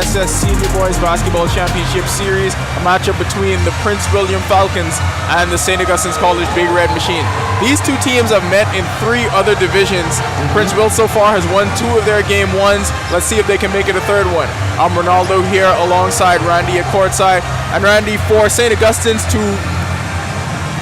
BAISS Senior Boys Basketball Championship Series, a matchup between the Prince William Falcons and the St. Augustine's College Big Red Machine. These two teams have met in 3 other divisions. Prince Will so far has won 2 of their game ones. Let's see if they can make it a 3rd one. I'm Ronaldo here alongside Randy at courtside. And Randy, for St. Augustine's to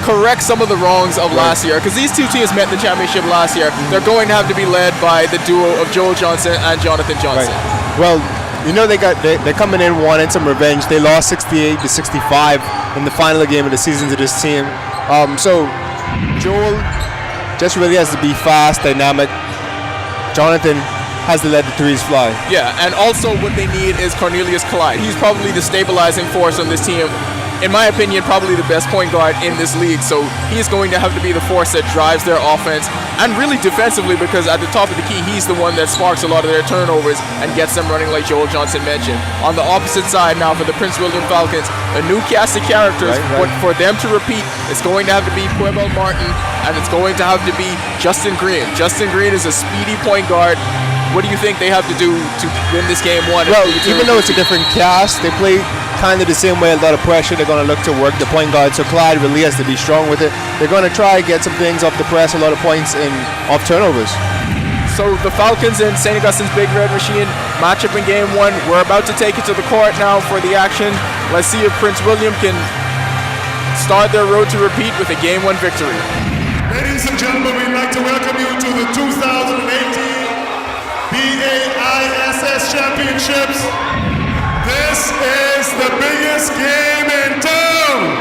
correct some of the wrongs of last year, because these two teams met in the championship last year, they're going to have to be led by the duo of Joel Johnson and Jonathan Johnson. Right. Well, you know they're coming in wanting some revenge. They lost 68-65 in the final game of the season to this team. So Joel just really has to be fast, dynamic. Jonathan has to let the threes fly. Yeah, and also what they need is Cornelius Clyde. He's probably the stabilizing force on this team. In my opinion, probably the best point guard in this league. So he's going to have to be the force that drives their offense, and really defensively, because at the top of the key, he's the one that sparks a lot of their turnovers and gets them running, like Joel Johnson mentioned. On the opposite side now for the Prince William Falcons, a new cast of characters, but for them to repeat, it's going to have to be Puebel Martin, and it's going to have to be Justin Green. Justin Green is a speedy point guard. What do you think they have to do to win this game 1? Well, even though it's a different cast, they play kind of the same way. A lot of pressure. They're going to look to work the point guard. So Clyde really has to be strong with it. They're going to try to get some things off the press, a lot of points and off turnovers. So the Falcons and St. Augustine's Big Red Machine matchup in game 1. We're about to take it to the court now for the action. Let's see if Prince William can start their road to repeat with a game 1 victory. Ladies and gentlemen, we'd like to welcome you to the 2018 BAISS Championships. This is the biggest game in town.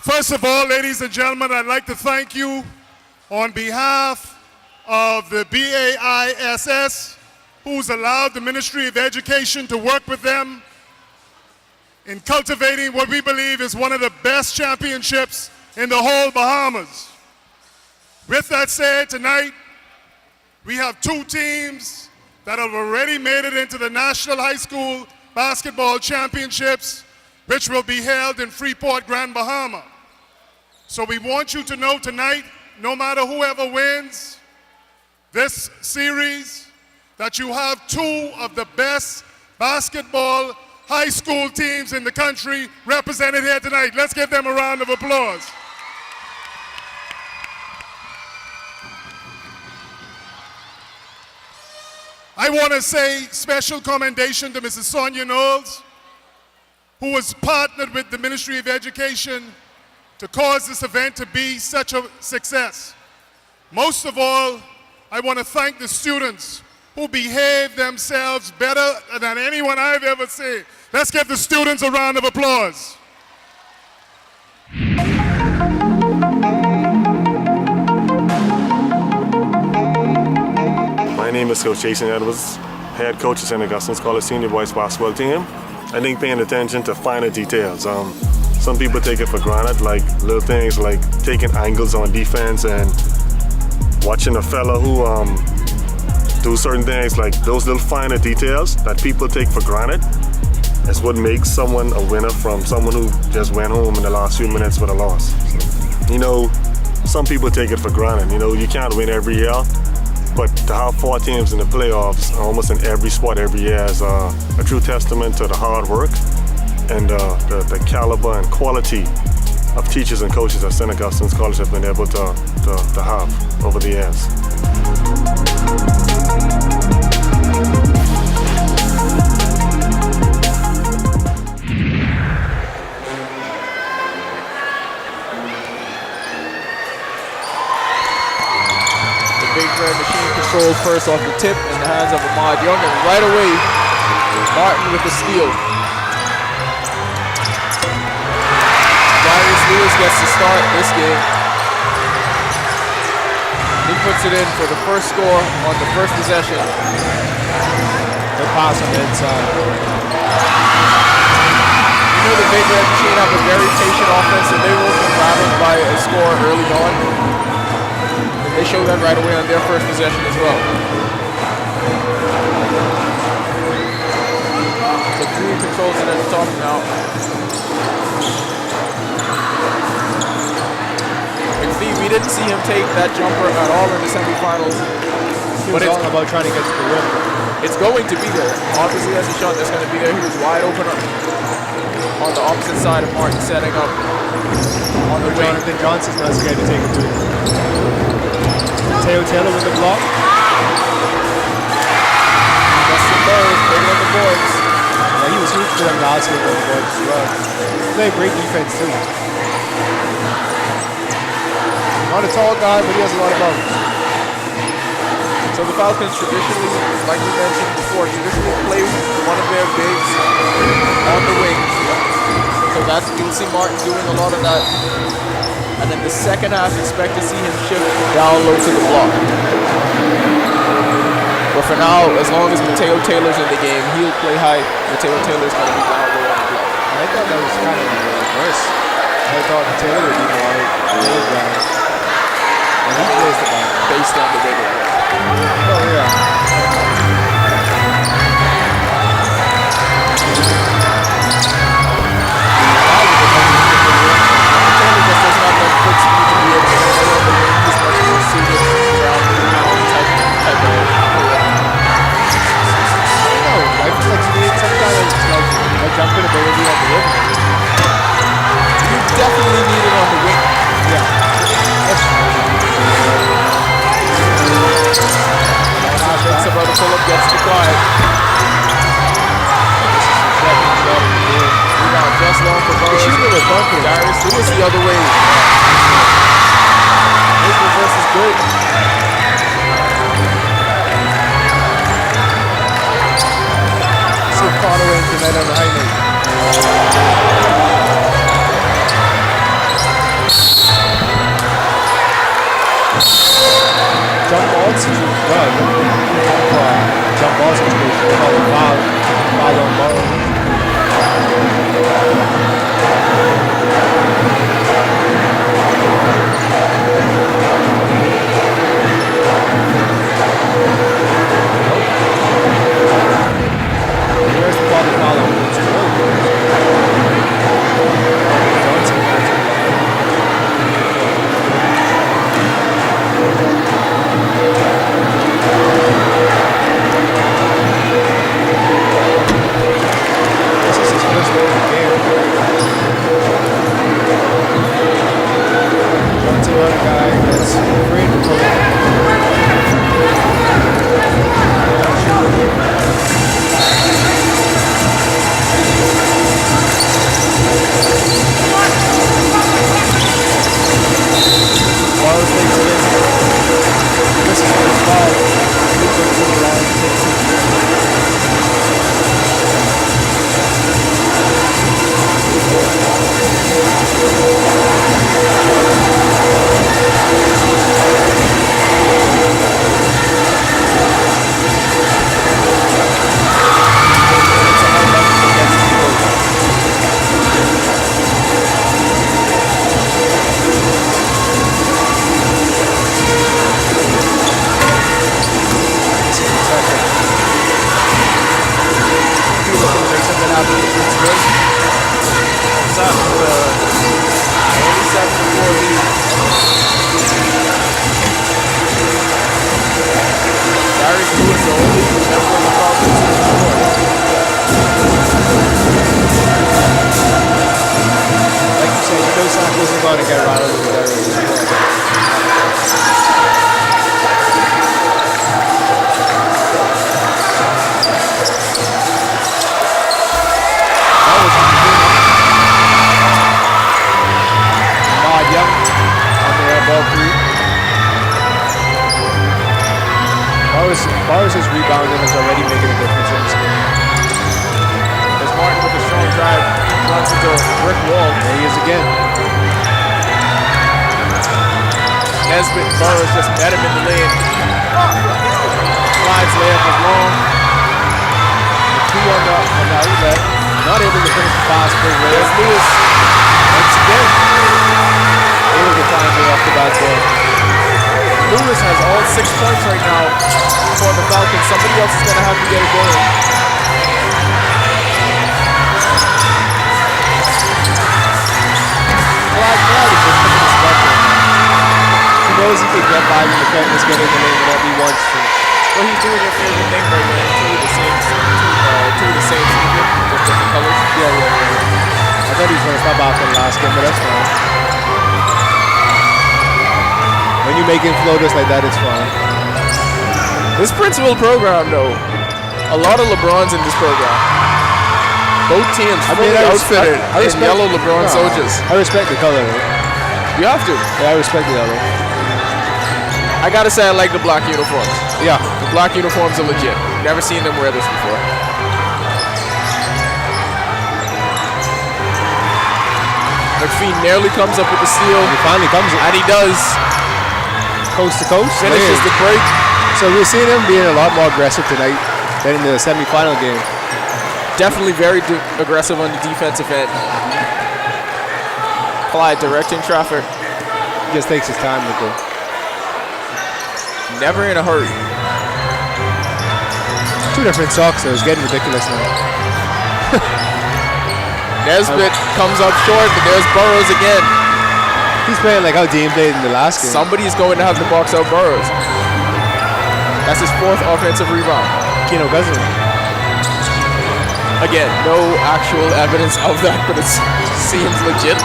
First of all, ladies and gentlemen, I'd like to thank you on behalf of the BAISS, who's allowed the Ministry of Education to work with them in cultivating what we believe is one of the best championships in the whole Bahamas. With that said, tonight, we have 2 teams that have already made it into the National High School Basketball Championships, which will be held in Freeport, Grand Bahama. So we want you to know tonight, no matter whoever wins this series, that you have 2 of the best basketball high school teams in the country represented here tonight. Let's give them a round of applause. I want to say special commendation to Mrs. Sonia Knowles, who has partnered with the Ministry of Education to cause this event to be such a success. Most of all, I want to thank the students who behave themselves better than anyone I've ever seen. Let's give the students a round of applause. My name is Coach Jason Edwards, head coach of St. Augustine's College Senior Boys Basketball Team. I think paying attention to finer details. Some people take it for granted, like little things like taking angles on defense and watching a fella who do certain things, like those little finer details that people take for granted is what makes someone a winner from someone who just went home in the last few minutes with a loss. So, you know, some people take it for granted. You know, you can't win every year. But to have 4 teams in the playoffs, almost in every spot every year, is a true testament to the hard work and the caliber and quality of teachers and coaches that St. Augustine's College have been able to have over the years. Big Red Machine controlled first off the tip in the hands of Ahmad Young, and right away, Martin with the steal. Darius Lewis gets to start this game. He puts it in for the first score on the first possession. Good pass on the inside. You know the Big Red Machine have a very patient offense, and they won't be rattled by a score early on. They show that right away on their first possession as well. So Green controls it at the top now. McPhee, we didn't see him take that jumper at all in the semifinals. He was all about trying to get to the rim. It's going to be there. Obviously, that's a shot that's going to be there. He was wide open on the opposite side of Martin, setting up on the wing. Jonathan Johnson's not scared to take a three. Mateo Taylor with the block. Justin Burris bringing on the boards. Yeah, he was huge for them last game on the boards as well. He played great defense too. Not a tall guy, but he has a lot of bounce. So the Falcons traditionally, like we mentioned before, traditionally play one of their bigs on the wing. So that's, you'll see Martin doing a lot of that. And then the second half, expect to see him shift down low to the block. But for now, as long as Mateo Taylor's in the game, he'll play high. Mateo Taylor's going to be down low on the block. I thought that was kind of the reverse. I thought Taylor would be more low down. And he plays the ball. Based on the way they play. Oh, yeah. Taylor just doesn't have that quick speed to be able to play on the wing. He's much more suited around the type of player. I don't know. I feel like you need some kind of like jumping ability on the rim. You definitely need it on the wing. Yeah. That's true. Thinks about a pull-up, gets declined. Rebound just long for Burris. Darius Lewis the other way. His reverse is good. So following tonight on the highway. Jump ball situation. Jump ball situation. Foul on ball. Where's the ball? Foul on ball. Johnson has it. This is his first goal of the game. Johnson on a guy that's afraid to pull it. Wallace takes it in. This is his foul. Barnes' rebounding is already making a difference in this game. There's Martin with a strong drive, runs into a brick wall. There he is again. Nesbitt and Burris just met him in the lane. Slides layup was long. The two on the outlet, not able to finish the pass. There's Lewis. Once again, able to find way off the backboard. Lewis has all 6 points right now for the Falcons. Somebody else is going to have to get it going. Clyde is just picking his bucket. He knows he can get by with the defenders, get in the lane whenever he wants to. Well, he's doing your favorite thing by wearing two of the same sneakers with different colors. Yeah. I thought he was going to stop after the last game, but that's fine. When you make him floaters like that, it's fine. This principal program, though, a lot of LeBrons in this program. Both teams fully outfitted in yellow LeBron soldiers. I respect the color. Right? You have to. Yeah, I respect the yellow. I gotta say I like the black uniforms. Yeah. The black uniforms are legit. Never seen them wear this before. McPhee nearly comes up with the steal. He finally comes up. And he does. Coast to coast. Finishes the break. So we're seeing him being a lot more aggressive tonight than in the semifinal game. Definitely very aggressive on the defensive end. Clyde directing traffic. He just takes his time with it. Never in a hurry. Two different socks, so it's getting ridiculous now. Nesbitt comes up short, but there's Burrows again. He's playing like how Dean played in the last game. Somebody's going to have to box out Burrows. That's his 4th offensive rebound. Keno Cousins. Again, no actual evidence of that, but it seems legit,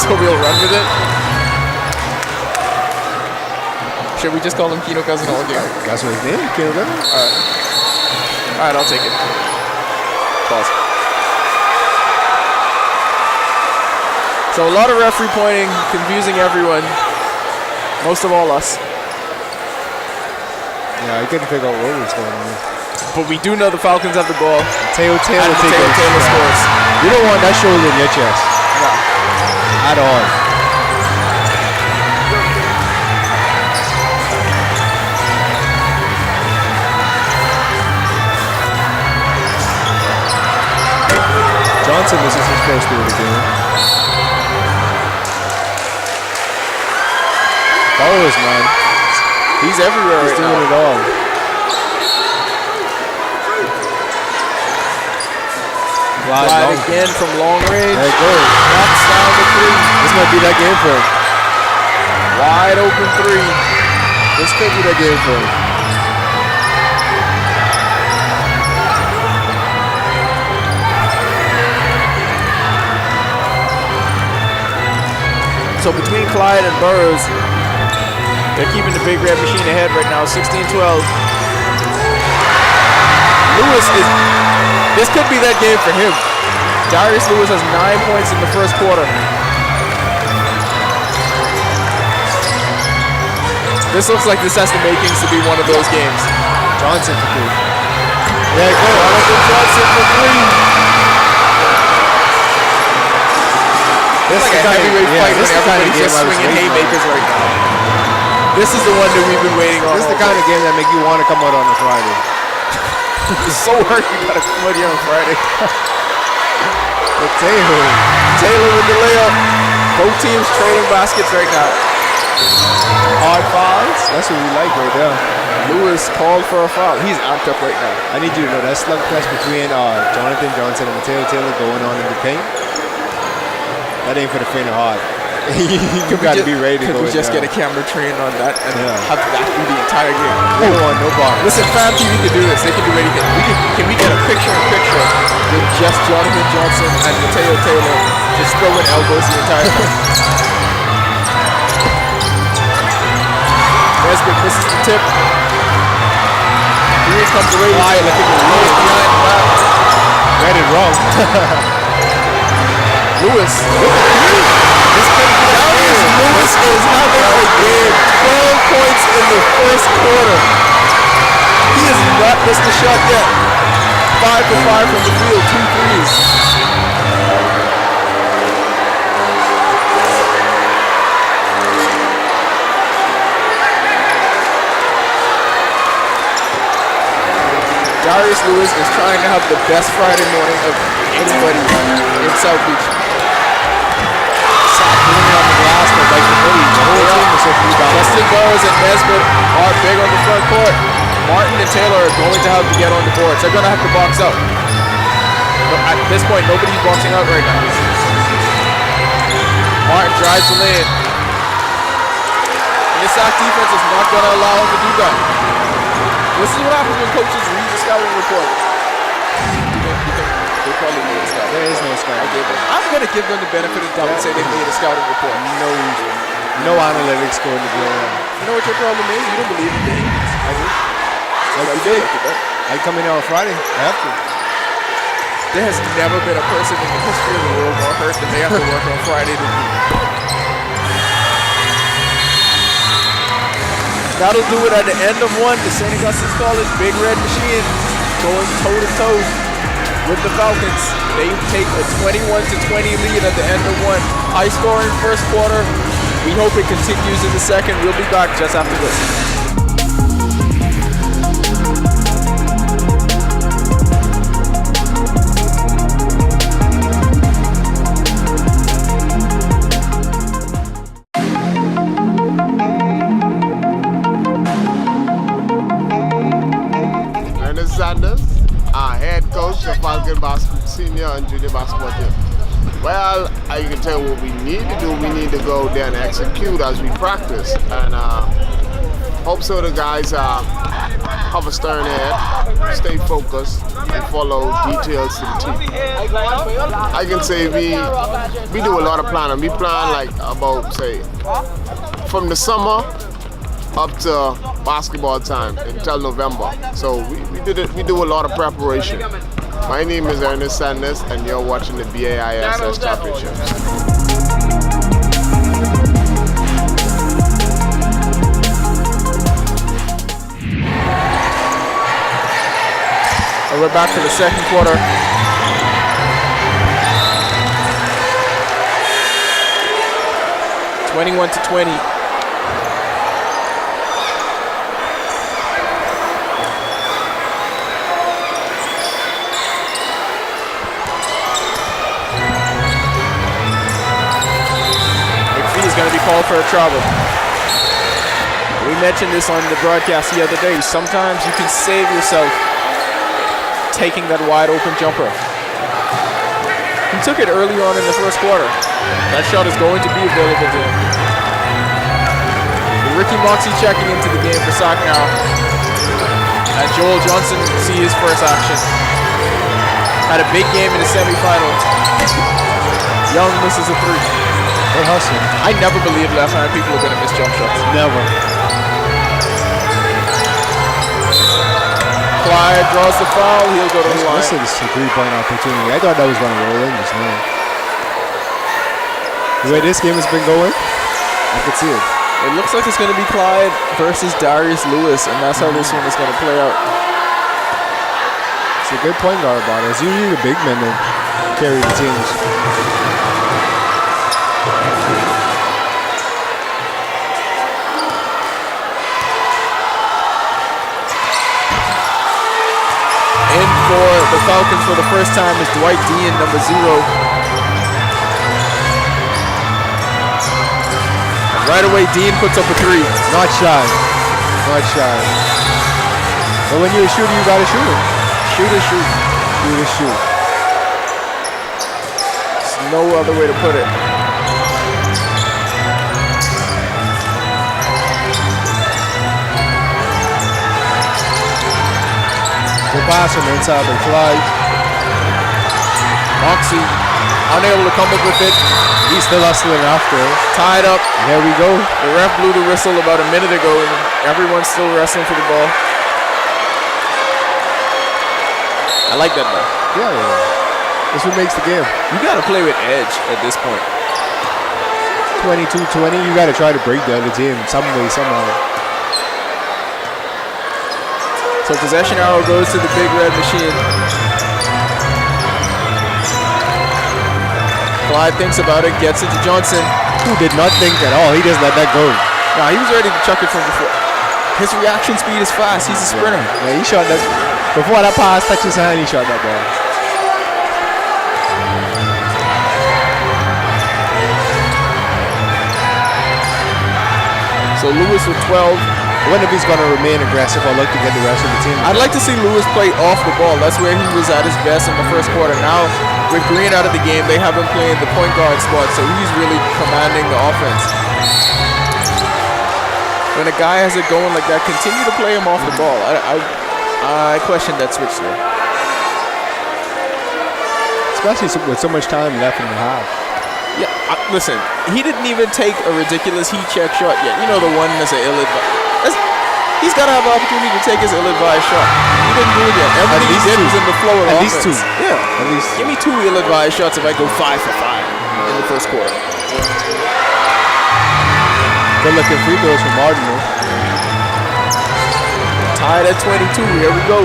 so we'll run with it. Should we just call him Keno Cousin all game? That's what his name is, Keno Cousins? Alright, I'll take it. Pause. So a lot of referee pointing, confusing everyone. Most of all us. Yeah, I couldn't figure out what was going on. But we do know the Falcons have the ball. Taylor And Taylor scores. You don't want that shoulder in your chest. No. At all. Johnson misses his first through the game. Bowers, man. He's everywhere He's right doing now. it all. Clyde again from long range. There it goes. Knocks down the 3. This might be that game for him. Wide open 3. This could be that game for him. So between Clyde and Burrows, they're keeping the big red machine ahead right now, 16-12. Lewis is, this could be that game for him. Darius Lewis has 9 points in the first quarter. This looks like this has the makings to be one of those games. Johnson for 3. There it goes. Jonathan Johnson for 3. It's like a heavyweight fight when everybody's just swinging haymakers right now. This is the one that we've been waiting on. This is the kind of game that make you want to come out on a Friday. It's so hard you gotta come out here on Friday. But Taylor with the layup. Both teams trading baskets right now. Hard fouls. That's what we like right there. Lewis called for a foul. He's amped up right now. I need you to know that slug fest between Jonathan Johnson and Mateo Taylor going on in the paint. That ain't for the faint of heart. You gotta be ready to go. Could we just get a camera train on that and have that be the entire game? We don't want no bar. Listen, Fam TV can do this. They can do anything. Can we get a picture-in-picture with just Jonathan Johnson and Mateo Taylor just throwing elbows the entire time? Nesbitt misses the tip. Here comes the Raiders. Looking behind the back. Read it wrong. Lewis. Lewis is having a game. 12 points in the first quarter. He has not missed a shot yet. 5 for 5 from the field, 2 threes. Darius Lewis is trying to have the best Friday morning of anybody in South Beach. On the glass, but like the whole team is so Justin Burrows and Nesbitt are big on the front court. Martin and Taylor are going to have to get on the boards. They're going to have to box out. But at this point, nobody's boxing out right now. Martin drives the lane. And the Sac defense is not going to allow him to do that. This is what happens when coaches read the scouting report. They probably made a scouting report. There is no scouting report. I'm going to give them the benefit of the doubt and say they made a scouting report. No analytics going to be on. You know what your problem is? You don't believe in things. I do. Like you did. I come in on Friday. I have to. There has never been a person in the history of the world more hurt than they have to work on Friday than me. That'll do it at the end of one. The St. Augustine's College Big Red Machine going toe-to-toe with the Falcons. They take a 21-20 lead at the end of one. High scoring first quarter. We hope it continues in the second. We'll be back just after this. Sanders, head coach of Falcon Senior and Junior Basketball Team. Well, I can tell you what we need to do. We need to go there and execute as we practice. And hope so the guys have a stern head, stay focused, and follow details to the team. I can say we do a lot of planning. We plan like about, say, from the summer up to basketball time until November. So we do a lot of preparation. My name is Ernest Sanders and you're watching the BAISS Championships. And we're back to the second quarter. (21-20). Going to be called for a travel. We mentioned this on the broadcast the other day. Sometimes you can save yourself taking that wide open jumper. He took it early on in the first quarter. That shot is going to be available to him. Ricky Moxie checking into the game for Sac now. And Joel Johnson see his first action. Had a big game in the semifinal. Young misses a three. Good hustle. I never believed left-handed people were going to miss jump shots. Never. Clyde draws the foul. He'll go to the line. This is a three-point opportunity. I thought that was going to roll in just now. The way this game has been going, I could see it. It looks like it's going to be Clyde versus Darius Lewis, and that's how this one is going to play out. It's a good point guard battle. It's usually the big men that carry the teams. In for the Falcons for the first time is Dwight Dean, number 0. And right away, Dean puts up a 3. Not shy. Not shy. But when you're a shooter, you gotta shoot it. Shoot or shoot. Shoot or shoot. There's no other way to put it. Good pass from inside by Clyde. Moxie unable to come up with it. He's still hustling after. Tied up. And there we go. The ref blew the whistle about a minute ago, and everyone's still wrestling for the ball. I like that ball. Yeah. That's what makes the game. You got to play with edge at this point. 22-20, you got to try to break the other team some way, somehow. So possession arrow goes to the Big Red Machine. Clyde thinks about it, gets it to Johnson. Who did not think at all. He just let that go. Nah, he was ready to chuck it from before. His reaction speed is fast. He's a sprinter. Yeah, he shot that. Before that pass touched his hand, he shot that ball. So Lewis with 12. I wonder if he's going to remain aggressive or look to get the rest of the team. I'd like to see Lewis play off the ball. That's where he was at his best in the first quarter. Now, with Green out of the game, they have him playing the point guard spot, so he's really commanding the offense. When a guy has it going like that, continue to play him off the ball. I question that switch there. Especially with so much time left in the half. Yeah, listen, he didn't even take a ridiculous heat check shot yet. You know, the one that's an ill-advised. He's got to have an opportunity to take his ill-advised shot. He didn't do it yet. Everything he did was in the flow of At offense. least two. Yeah. At least. Give me 2 ill-advised shots if I go 5 for 5 in the first quarter. Good looking free throws from Martin, though. Tied at 22. Here we go.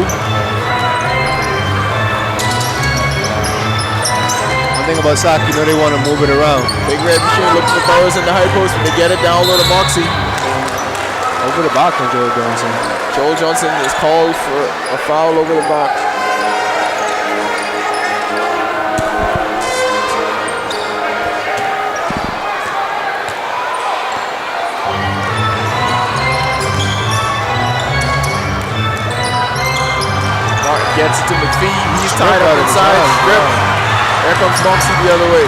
One thing about Sock, you know they want to move it around. Big Red Machine looking for throwers in the high post, but they get it down low to Moxie. Over the box from Joel Johnson. Joel Johnson is called for a foul over the box. Martin gets it to McPhee. He's tied up inside. Strip. There comes Moxie the other way.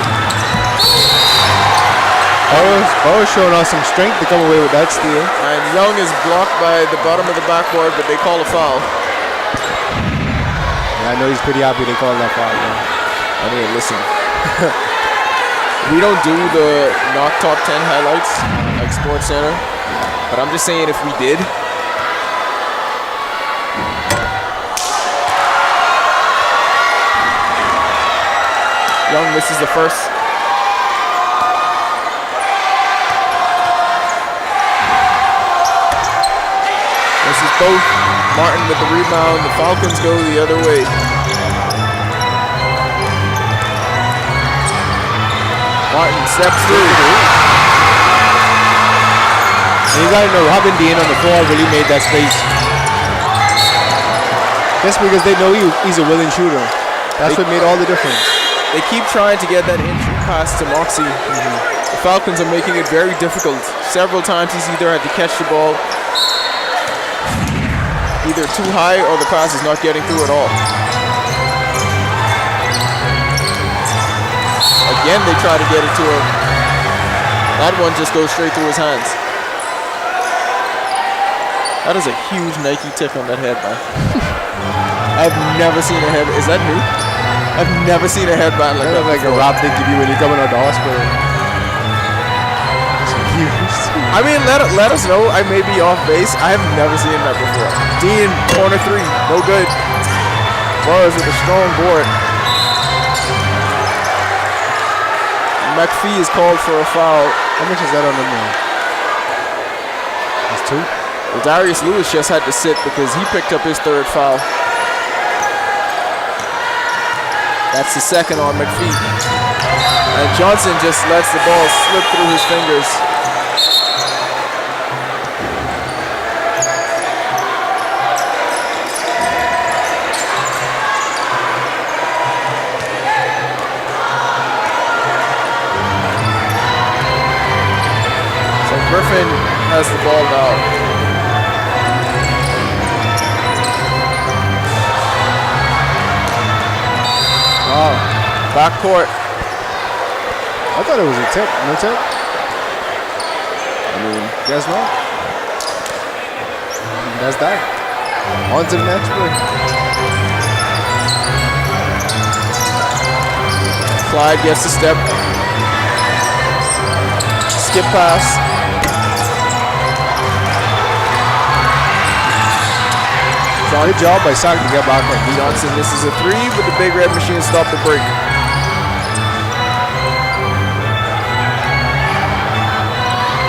Burrow's showing us some strength to come away with that steal. And Young is blocked by the bottom of the backboard, but they call a foul. Yeah, I know he's pretty happy they called that foul. I mean, listen. We don't do the knock top 10 highlights like Sports Center, but I'm just saying if we did. Young misses the first. This is both. Martin with the rebound. The Falcons go the other way. Martin steps through. And you gotta know, Robin Dean on the floor really made that space. Just because they know he's a willing shooter. That's what made all the difference. They keep trying to get that entry pass to Moxie. The Falcons are making it very difficult. Several times he's either had to catch the ball either too high or the pass is not getting through at all. Again, they try to get it to him. That one just goes straight through his hands. That is a huge Nike tick on that headband. I've never seen a head. Is that new? I've never seen a headband like that. Like a rap they give you when you're coming out the hospital. I mean, let us know. I may be off base. I have never seen that before. Dean, corner 3, no good. Burrows with a strong board. McPhee is called for a foul. How much is that on the man? That's 2. Well, Darius Lewis just had to sit because he picked up his 3rd foul. That's the 2nd on McPhee. And Johnson just lets the ball slip through his fingers. So Griffin has the ball now. Wow. Backcourt. I thought it was a tip. No tip? I mean, guess what? That's that. On to the next play. Clyde gets the step. Skip pass. Good job by Sock to get back on defense. Johnson misses a 3, but the Big Red Machine stopped the break.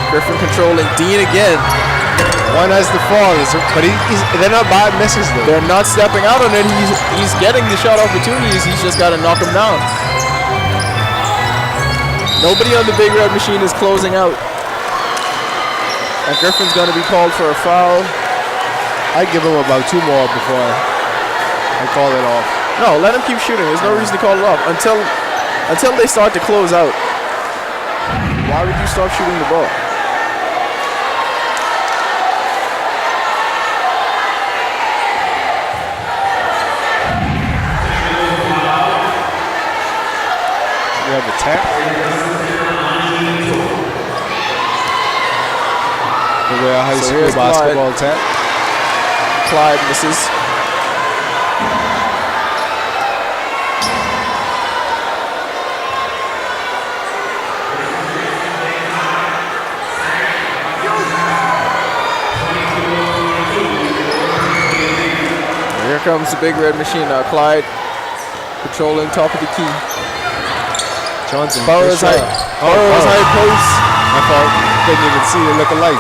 Griffin controlling Dean again. One has the fall, but they're not bad misses though. They're not stepping out on it. He's getting the shot opportunities. He's just got to knock them down. Nobody on the Big Red Machine is closing out. And Griffin's going to be called for a foul. I'd give him about 2 more before I call it off. No, let him keep shooting. There's no reason to call it off until they start to close out. Why would you stop shooting the ball? We have a tap. The Delaware High School here's basketball tech. Clyde misses. Here comes the big red machine now. Clyde controlling top of the key. Johnson. Burrows high post. I thought didn't even see it look alike.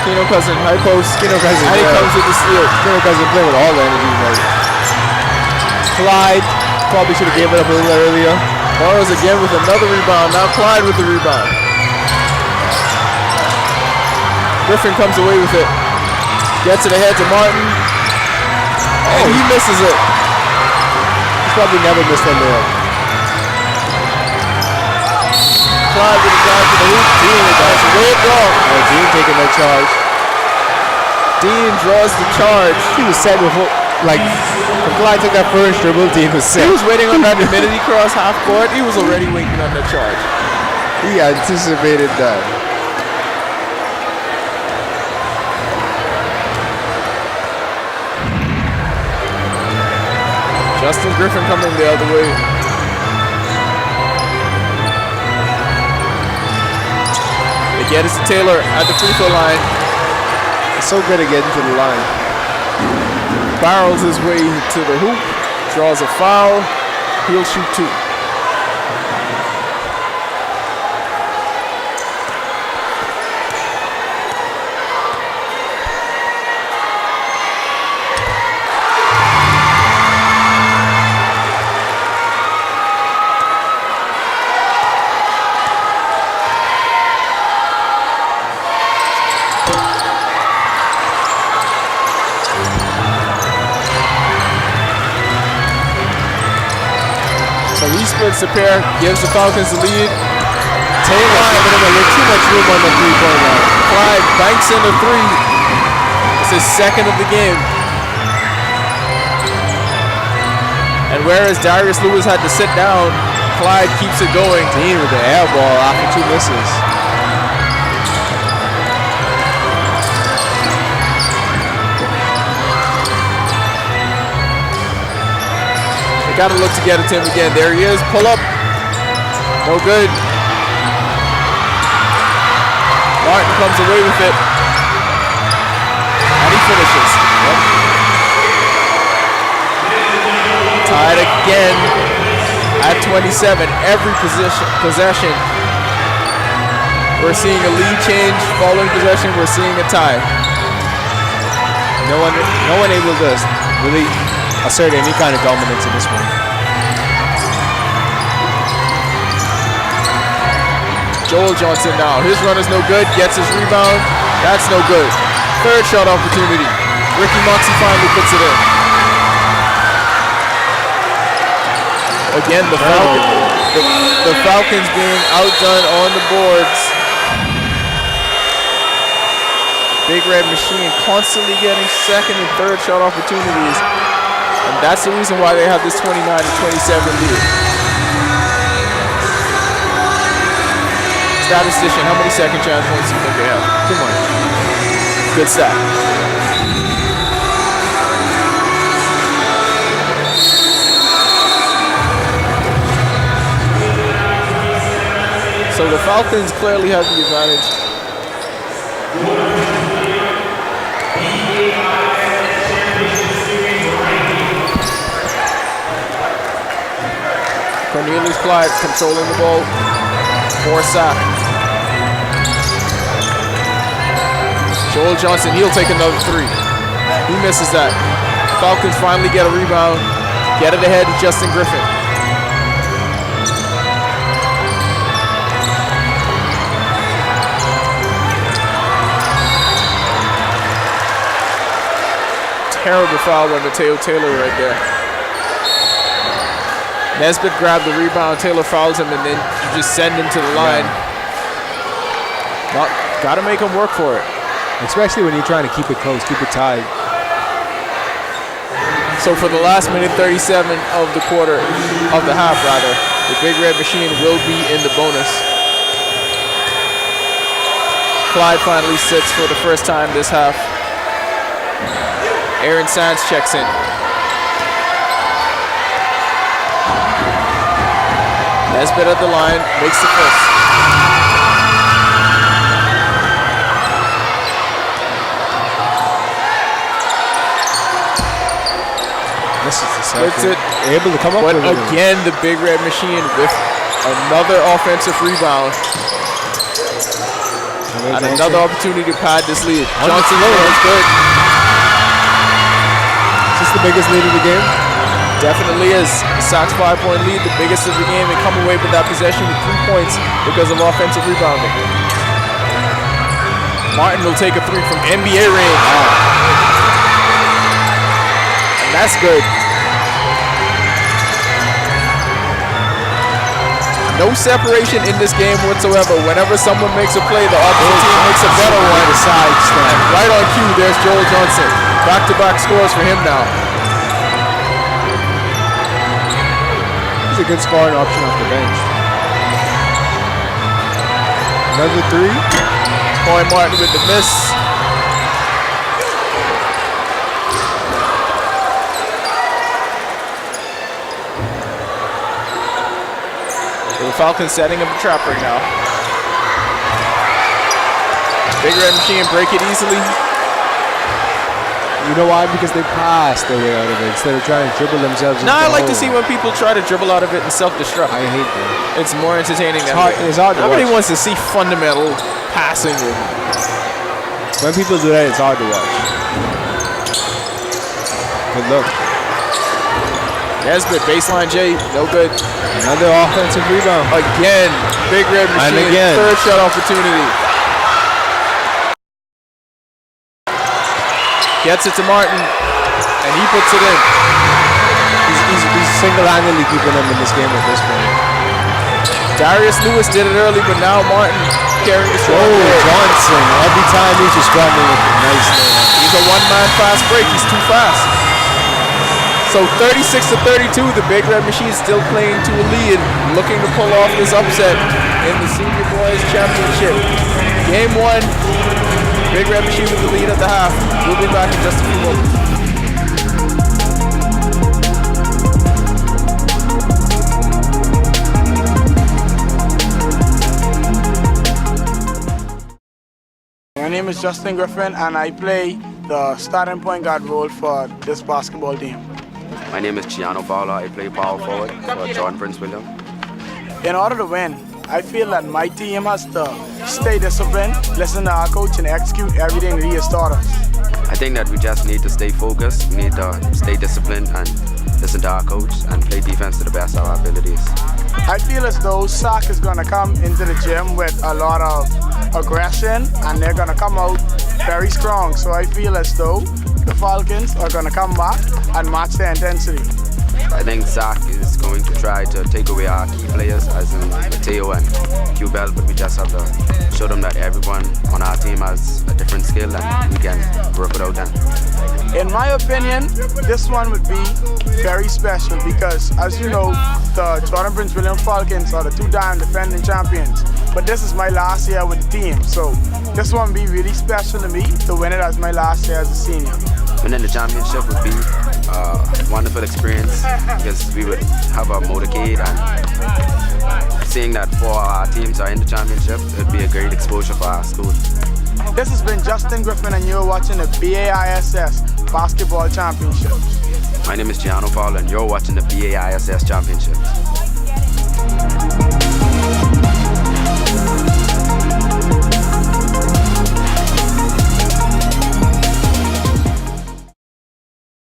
Keno Cousin high post. Keno Cousin. And he comes with the steal. Keno Cousin playing with all the energy tonight. Clyde probably should have gave it up a little earlier. Burrows again with another rebound. Now Clyde with the rebound. Griffin comes away with it. Gets it ahead to Martin. And he misses it. He's probably never missed that layup. Clyde with the drive to the hoop. Dean with that. Great draw. Dean taking that charge. Dean draws the charge. He was set before, like, when Clyde took that first dribble, Dean was set. He was waiting on that divinity cross half court. He was already waiting on the charge. He anticipated that. Justin Griffin coming the other way. They get it to Taylor at the free throw line. He's so good at getting to the line. Barrels his way to the hoop, draws a foul. He'll shoot two. Splits the pair, gives the Falcons the lead. Taylor giving him a little too much room on the three-point line. Clyde banks in the three. It's his second of the game. And whereas Darius Lewis had to sit down, Clyde keeps it going. Dean with the air ball after two misses. Got to look to get it to him again. There he is. Pull up. No good. Martin comes away with it. And he finishes. Yep. Tied again at 27. Every possession. We're seeing a lead change. Following possession, we're seeing a tie. No one able to really assert any kind of dominance in this one. Joel Johnson now. His run is no good. Gets his rebound. That's no good. Third shot opportunity. Ricky Moxie finally puts it in. Again, the Falcons being outdone on the boards. Big Red Machine constantly getting second and third shot opportunities. And that's the reason why they have this 29-27 lead. Statistician, how many second chance points do you think they have? Too much. Good stat. So the Falcons clearly have the advantage. Cornelius Clyde controlling the ball for a sack. Joel Johnson, he'll take another three. He misses that. Falcons finally get a rebound. Get it ahead to Justin Griffin. Terrible foul by Mateo Taylor right there. Nesbitt grabbed the rebound, Taylor fouls him, and then you just send him to the line. Well, gotta make him work for it. Especially when you're trying to keep it close, keep it tied. So for the last minute 37 of the quarter, of the half rather, the Big Red Machine will be in the bonus. Clyde finally sits for the first time this half. Aaron Sands checks in. Nesbitt at the line, makes the first. This is the Gets second. it. Able to come up But with it. again, the Big Red Machine with another offensive rebound. And another opportunity to pad this lead. Johnson is good. Is this the biggest lead of the game? Definitely is. Sox 5-point lead, the biggest of the game, and come away with that possession with 3 points because of offensive rebounding. Martin will take a three from NBA range. And that's good. No separation in this game whatsoever. Whenever someone makes a play, the opposite team makes a better one. And right on cue, there's Joel Johnson. Back-to-back scores for him now. He's a good scoring option off the bench. Another three. Coy Martin with the miss. The Falcons setting up a trap right now. Big Red Machine break it easily. You know why? Because they passed their way out of it instead of trying to dribble themselves. No, I like to see when people try to dribble out of it and self-destruct. I hate that. It's more entertaining It's that hard, way. it's hard to Nobody watch. wants to see fundamental passing. When people do that, it's hard to watch. Good look. Nesbitt, baseline J, no good. Another offensive rebound. Again, Big Red Machine, again. third shot opportunity. Gets it to Martin, and he puts it in. He's single-handedly keeping them in this game at this point. Darius Lewis did it early, but now Martin carrying the strong Oh, load. Johnson. Every time he's just running with a nice layup. He's a one-man fast break. He's too fast. So 36-32, the Big Red Machine still playing to a lead, looking to pull off this upset in the Senior Boys Championship. Game 1, Big Red Machine with the lead at the half. We'll be back in just a few moments. My name is Justin Griffin and I play the starting point guard role for this basketball team. My name is Gianno Fowler. I play power forward for John Prince William. In order to win, I feel that my team has to stay disciplined, listen to our coach, and execute everything that he has taught us. I think that we just need to stay focused. We need to stay disciplined and listen to our coach and play defense to the best of our abilities. I feel as though SAC is going to come into the gym with a lot of aggression and they're going to come out very strong. So I feel as though the Falcons are going to come back and match their intensity. I think Zach is going to try to take away our key players, as in Mateo and Q-Bell, but we just have to show them that everyone on our team has a different skill and we can work without them. In my opinion, this one would be very special because, as you know, the Jordan Prince William Falcons are the two-time defending champions. But this is my last year with the team, so this one would be really special to me to win it as my last year as a senior. Winning the championship would be a wonderful experience because we would have a motorcade, and seeing that 4 of our teams are in the championship, it would be a great exposure for our school. This has been Justin Griffin and you're watching the BAISS Basketball Championships. My name is Gianno Fowler and you're watching the BAISS Championships.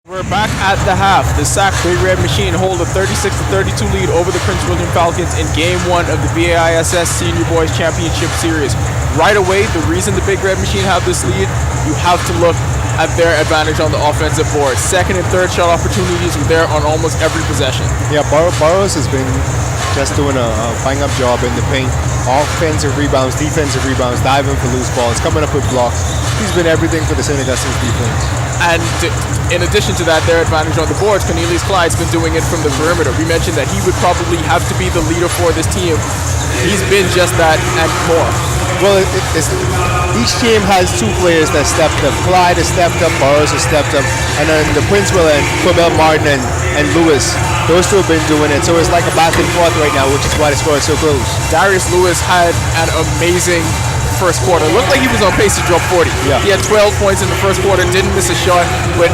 We're back at the half. The SAC Big Red Machine hold a 36-32 lead over the Prince William Falcons in Game 1 of the BAISS Senior Boys Championship Series. Right away, the reason the Big Red Machine have this lead, you have to look at their advantage on the offensive board. Second and third shot opportunities were there on almost every possession. Yeah, Burrows has been just doing a bang-up job in the paint. Offensive rebounds, defensive rebounds, diving for loose balls, coming up with blocks. He's been everything for the St. Augustine's defense. And in addition to that, their advantage on the boards, Cornelius Clyde's been doing it from the perimeter. We mentioned that he would probably have to be the leader for this team. He's been just that and more. Well, each team has two players that stepped up. Clyde has stepped up, Burrows has stepped up, and then the Princeville and Quibell Martin and Lewis, those two have been doing it. So it's like a back and forth right now, which is why the score is so close. Darius Lewis had an amazing first quarter. Looked like he was on pace to drop 40. Yeah. He had 12 points in the first quarter, didn't miss a shot, but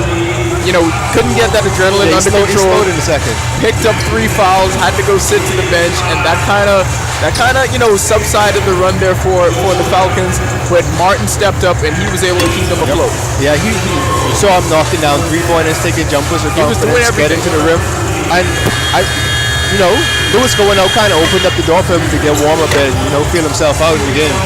couldn't get that adrenaline under control. He slowed in a second. Picked up 3 fouls, had to go sit to the bench, and that kind of subsided the run there for the Falcons. But Martin stepped up and he was able to keep them afloat. Yeah, you saw him knocking down 3-pointers, taking jumpers with confidence, doing everything. getting to the rim, and Lewis going out kind of opened up the door for him to get warm up and feel himself out in the game.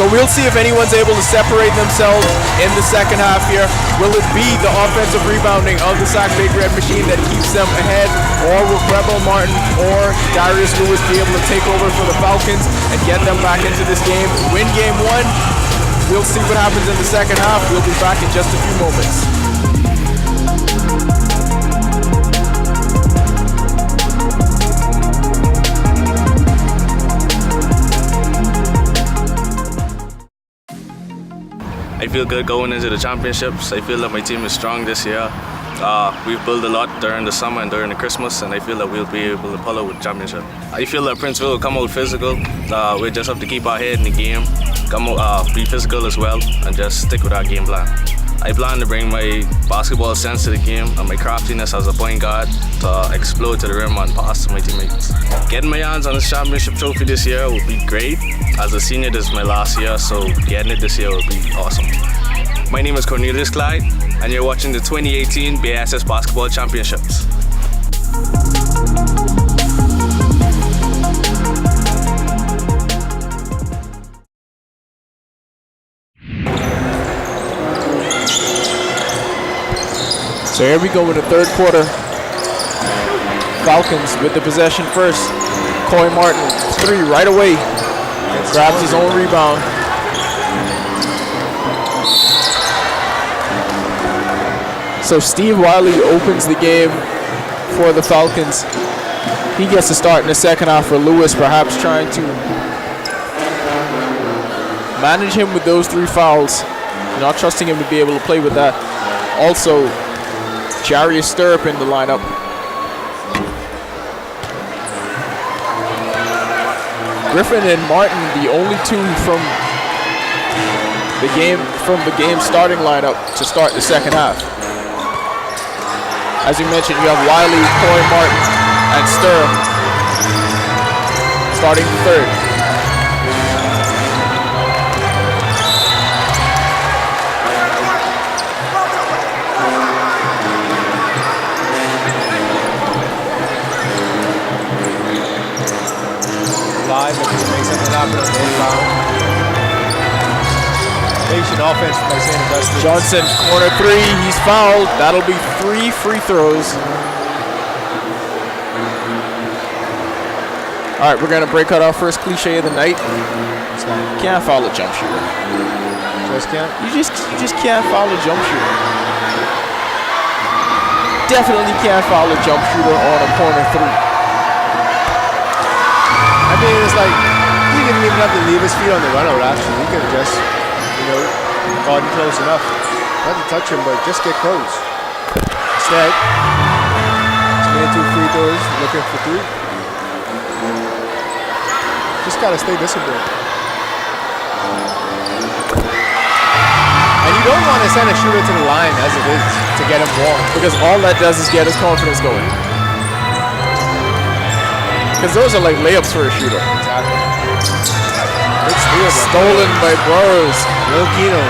So we'll see if anyone's able to separate themselves in the second half here. Will it be the offensive rebounding of the Sac Big Red machine that keeps them ahead, or will Rebel Martin or Darius Lewis be able to take over for the Falcons and get them back into this game, win game 1? We'll see what happens in the second half. We'll be back in just a few moments. I feel good going into the championships. I feel that my team is strong this year. We've built a lot during the summer and during the Christmas, and I feel that we'll be able to pull out with the championship. I feel that Princeville will come out physical. We just have to keep our head in the game, come out, be physical as well, and just stick with our game plan. I plan to bring my basketball sense to the game and my craftiness as a point guard to explode to the rim and pass to my teammates. Getting my hands on this championship trophy this year will be great. As a senior, this is my last year, so getting it this year will be awesome. My name is Cornelius Clyde, and you're watching the 2018 BAISS Basketball Championships. So here we go with the third quarter. Falcons with the possession first. Coy Martin, 3 right away. Grabs his own rebound. So Steve Wiley opens the game for the Falcons. He gets to start in the second half for Lewis, perhaps trying to manage him with those 3 fouls. Not trusting him to be able to play with that. Also, Jarius Stirrup in the lineup. Griffin and Martin, the only 2 from the game starting lineup to start the second half. As you mentioned, you have Wiley, Coy Martin, and Stirrup starting the third. Live, if he makes something happen on the inbound. Patient offense by St. Augustine. Johnson, corner 3, he's fouled. That'll be 3 free throws. All right, we're gonna break out our first cliche of the night. Can't foul a jump shooter. Just can't? You just can't foul a jump shooter. Definitely can't foul a jump shooter on a corner 3. I mean, it's like, he didn't even have to leave his feet on the run out, actually. He could have just, gotten close enough. Not to touch him, but just get close. Instead, he's made 2 free throws, looking for 3. Just gotta stay disciplined. And you don't want to send a shooter to the line as it is to get him warm. Because all that does is get his confidence going. Because those are like layups for a shooter. Exactly. Good steal, Stolen by Burrows. Will Keno.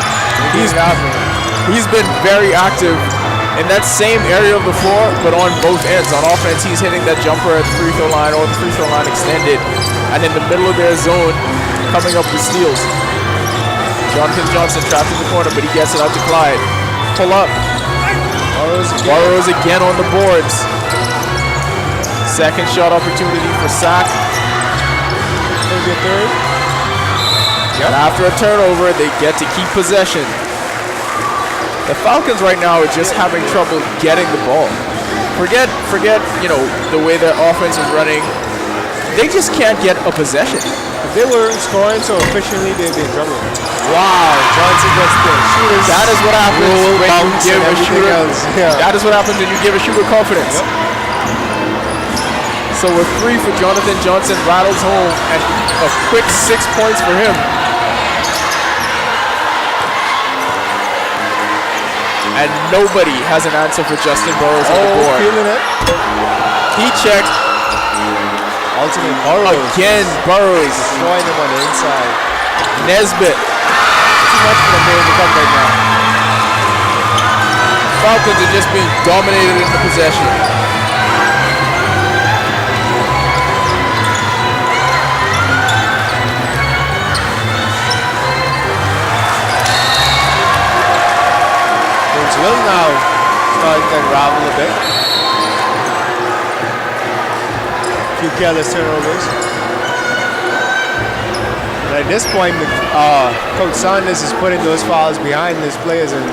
He's been very active in that same area of the floor, but on both ends. On offense, he's hitting that jumper at the free throw line or the free throw line extended. And in the middle of their zone, coming up with steals. Jonathan Johnson trapped in the corner, but he gets it out to Clyde. Pull up. Burrows again on the boards. Second shot opportunity for Sac. Maybe a third. And after a turnover, they get to keep possession. The Falcons right now are just having trouble getting the ball. Forget, the way their offense is running. They just can't get a possession. The They were scoring so efficiently, they've been trouble. Wow, Johnson gets the shooters. That is what happens when you give a shooter. Yeah. That is what happens when you give a shooter confidence. Yep. So with 3 for Jonathan Johnson, rattles home, and a quick 6 points for him. And nobody has an answer for Justin Burrows on the board. Feeling it. He checked. Ultimate Burrows. Again, Burrows. Destroying him on the inside. Nesbitt. Too much for the man to come right now. Falcons are just being dominated in the possession. Will now starting to unravel a bit. A few careless turnovers. And at this point, Coach Saunders is putting those fouls behind his players and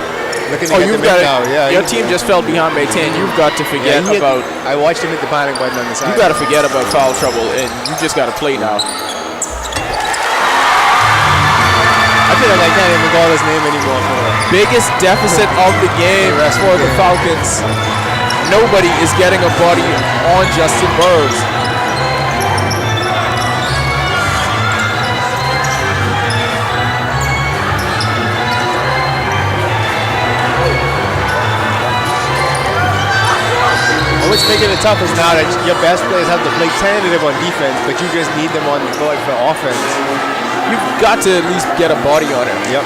looking to get them in now. Yeah, your team just fell behind by 10. You've got to forget about. I watched him hit the panic button on the side. You got to forget about foul trouble, and you just got to play now. I feel like I can't even call his name anymore for that. Biggest deficit of the game for the Falcons. Nobody is getting a body on Justin Burrows. What's making it tough is now that your best players have to play tentative on defense, but you just need them on the board for offense. You've got to at least get a body on him. Yep.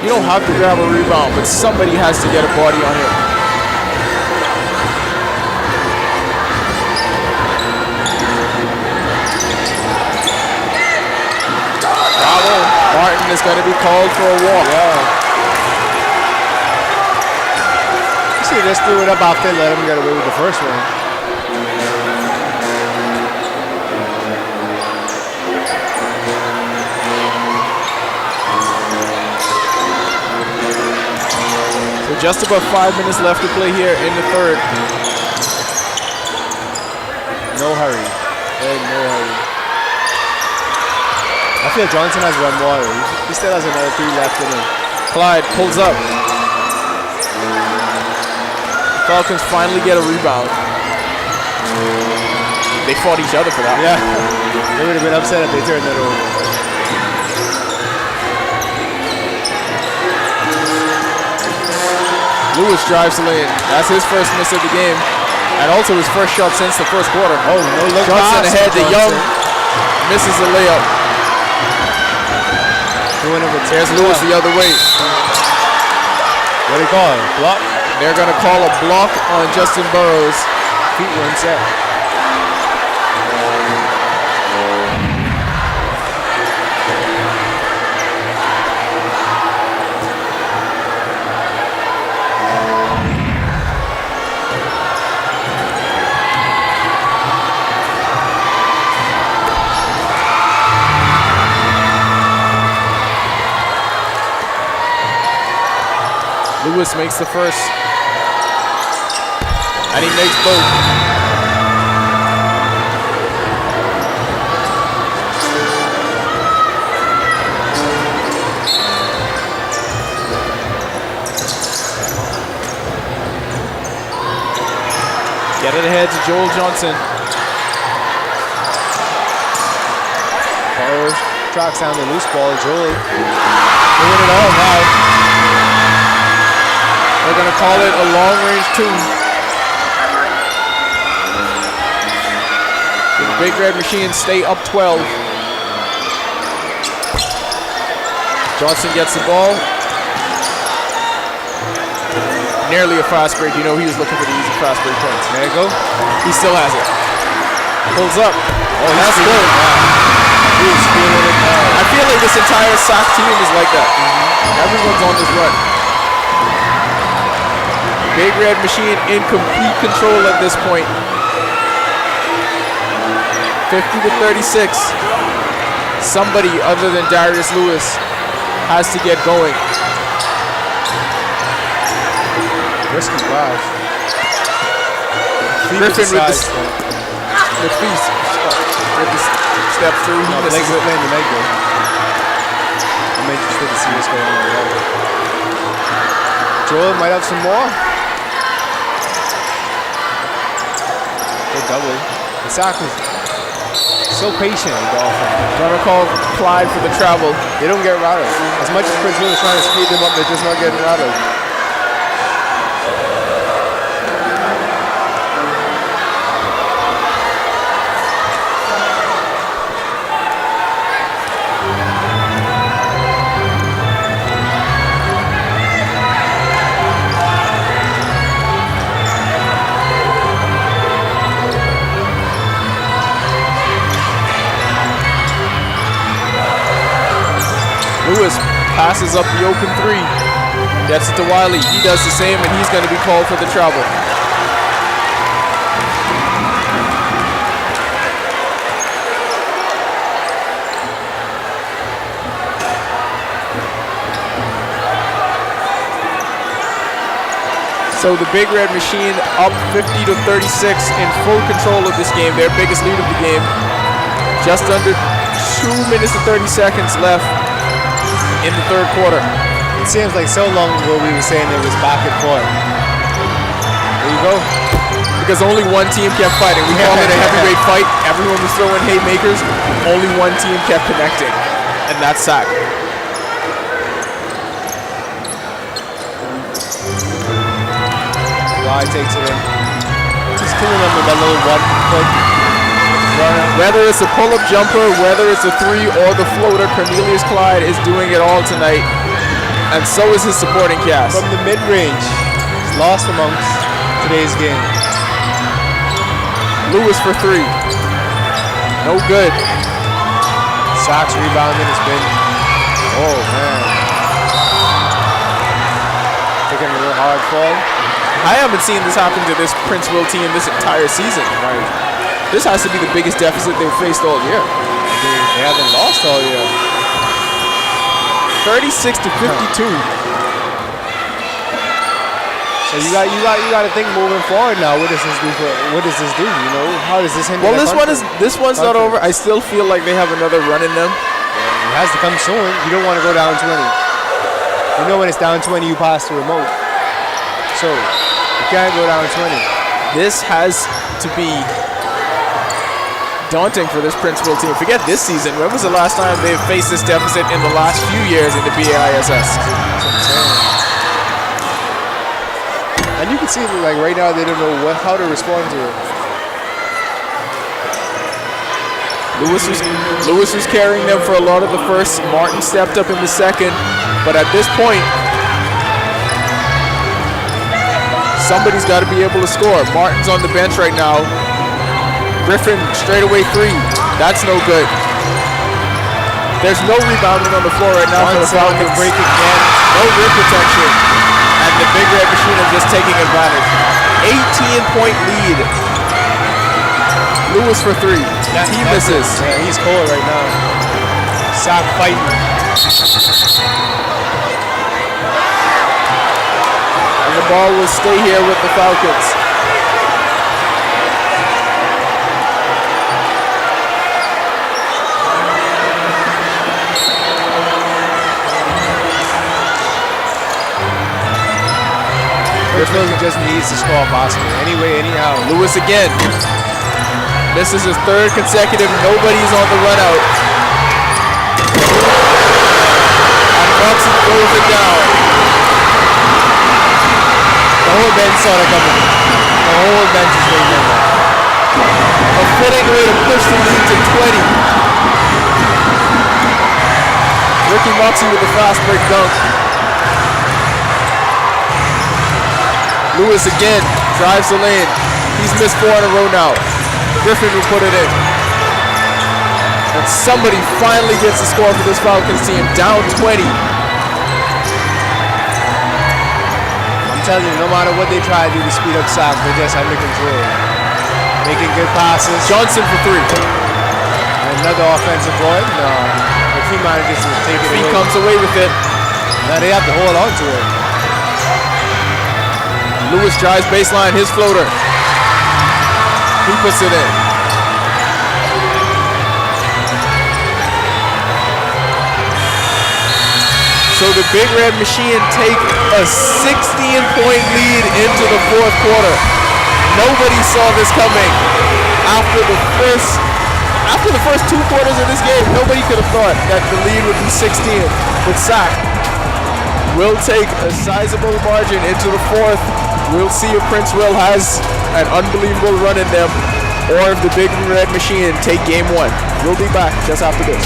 You don't have to grab a rebound, but somebody has to get a body on him. Bravo. Martin is going to be called for a walk. Yeah. You see, just threw it up after let him get away with the first one. Just about 5 minutes left to play here in the third. No hurry. No hurry. I feel Johnson has one more. He still has another 3 left in him. Clyde pulls up. Falcons finally get a rebound. They fought each other for that. Yeah. They would have been upset if they turned that over. Lewis drives the lane. That's his first miss of the game. And also his first shot since the first quarter. Oh, no look. Johnson ahead to Young. Misses the layup. There's Lewis the other way. What do you call it? Block? They're going to call a block on Justin Burrows. Feet weren't set. Lewis makes the first. And he makes both. Get it ahead to Joel Johnson. Burrows tracks down the loose ball. Joel doing it all now. They're going to call it a long-range 2. The Big Red Machines stay up 12. Johnson gets the ball. Nearly a fast break. You know he was looking for the easy fast break points. There you go. He still has it. Pulls up. Oh, that's good. He's feeling it now. I feel like this entire SAC team is like that. Everyone's on this run. Big Red Machine in complete control at this point. 50-36. Somebody other than Darius Lewis has to get going. Risky pass. Griffin with the feast. with the step through. He No, misses Blake's it. playing the leg though. I'm interested to see what's going on with that. Joel might have some more. Good double. Isaac is so patient with the offense. Gonna call Clyde for the travel. They don't get rattled. As much as Prince Will is trying to speed them up, they're just not getting rattled. Lewis passes up the open three. Gets it to Wiley. He does the same, and he's going to be called for the travel. So the Big Red Machine up 50-36 in full control of this game. Their biggest lead of the game. Just under 2 minutes and 30 seconds left in the third quarter. It seems like so long ago we were saying it was back and forth. There you go. Because only one team kept fighting. We call it a heavyweight fight. Everyone was throwing haymakers. Only one team kept connecting, and that's Sac. Guy takes it in. Just killing them with that little 1 foot runner. Whether it's a pull-up jumper, whether it's a three or the floater, Cornelius Clyde is doing it all tonight, and so is his supporting cast. From the mid-range, he's lost amongst today's game. Lewis for three. No good. Sacks rebounding has been, oh man. Taking a little hard fall. I haven't seen this happen to this Prince Will team this entire season. Right. This has to be the biggest deficit they've faced all year. They haven't lost all year. 36-52. So you got to think moving forward now. What does this do? You know, how does this hinder? Well, their this one's not over. I still feel like they have another run in them. It has to come soon. You don't want to go down 20. You know when it's down 20, you pass the remote. So you can't go down 20. This has to be daunting for this Prince Will team. Forget this season. When was the last time they've faced this deficit in the last few years in the BAISS? That's what I'm saying. And you can see that, like right now, they don't know how to respond to it. Lewis was carrying them for a lot of the first. Martin stepped up in the second, but at this point, somebody's got to be able to score. Martin's on the bench right now. Griffin straightaway three. That's no good. There's no rebounding on the floor right now for the Falcons. Break again. No rim protection. And the Big Red Machine are just taking advantage. 18-point lead. Lewis for three. He misses. Yeah, he's cold right now. Sac fighting. And the ball will stay here with the Falcons. Griffin just needs to score a basket. Anyway, anyhow. Lewis again. This is his third consecutive. Nobody's on the run out. And Buxton throws it down. The whole bench saw that coming. The whole bench is waiting on that. A fitting way to push the lead to 20. Ricky Moxie with the fast break dunk. Lewis again drives the lane. He's missed 4 in a row now. Griffin will put it in. And somebody finally gets the score for this Falcons team, down 20. I'm telling you, no matter what they try to do to speed up Sac, they're just under control. Making good passes. Johnson for three. Another offensive board. No, if he manages to take it He away. comes away with it. Now they have to hold on to it. Lewis drives baseline, his floater. He puts it in. So the Big Red Machine take a 16-point lead into the fourth quarter. Nobody saw this coming. After the first 2 quarters of this game, nobody could have thought that the lead would be 16. But Sac will take a sizable margin into the fourth. We'll see if Prince Will has an unbelievable run in them, or if the Big Red Machine take game 1. We'll be back just after this.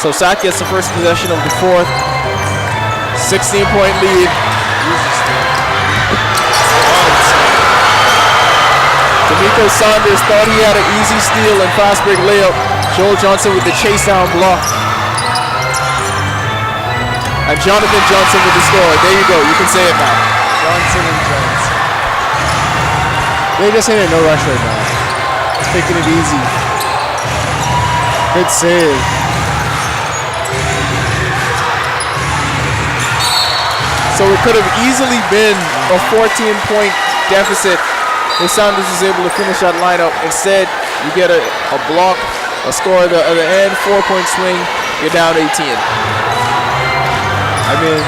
So Sac gets the first possession of the fourth. 16-point lead. D'Amico Saunders thought he had an easy steal and fast break layup. Joel Johnson with the chase down block. And Jonathan Johnson with the score. There you go. You can say it now. Johnson and Johnson. They're just in no rush right now. Taking it easy. Good save. So it could have easily been a 14-point deficit if Saunders was able to finish that lineup. Instead, you get a block, a score at the end, 4-point swing, you're down 18. I mean,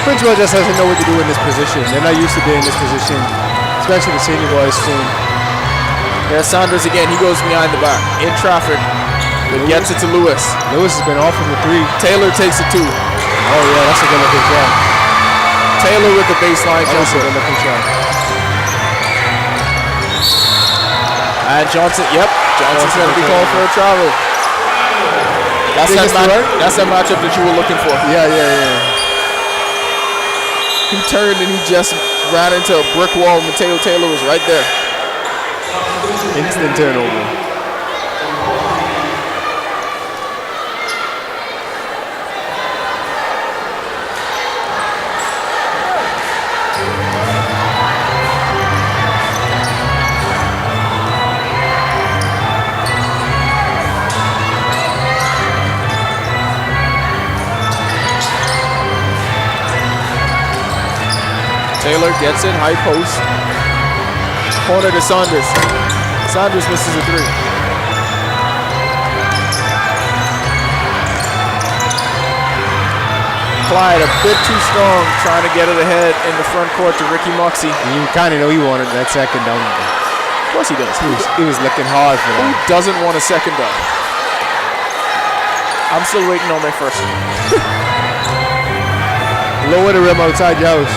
Prince Will just doesn't know what to do in this position. They're not used to being in this position, especially the senior boys team. There's Saunders again. He goes behind the back in traffic, but gets it to Lewis. Lewis has been off from the 3. Taylor takes it 2. Oh yeah, that's a good looking shot. Taylor with the baseline That's a jumper. good looking shot. And Johnson, Johnson's going to be called for a travel. That's that matchup that you were looking for. Yeah. He turned and he just ran into a brick wall. Mateo Taylor was right there. Instant turnover. Taylor gets it, high post. Corner to Saunders. Saunders misses a 3. Clyde a bit too strong, trying to get it ahead in the front court to Ricky Moxie. You kind of know he wanted that second down. Of course he does. He was looking hard for Who that. doesn't want a second down? I'm still waiting on my first one. Lower the rim outside your house.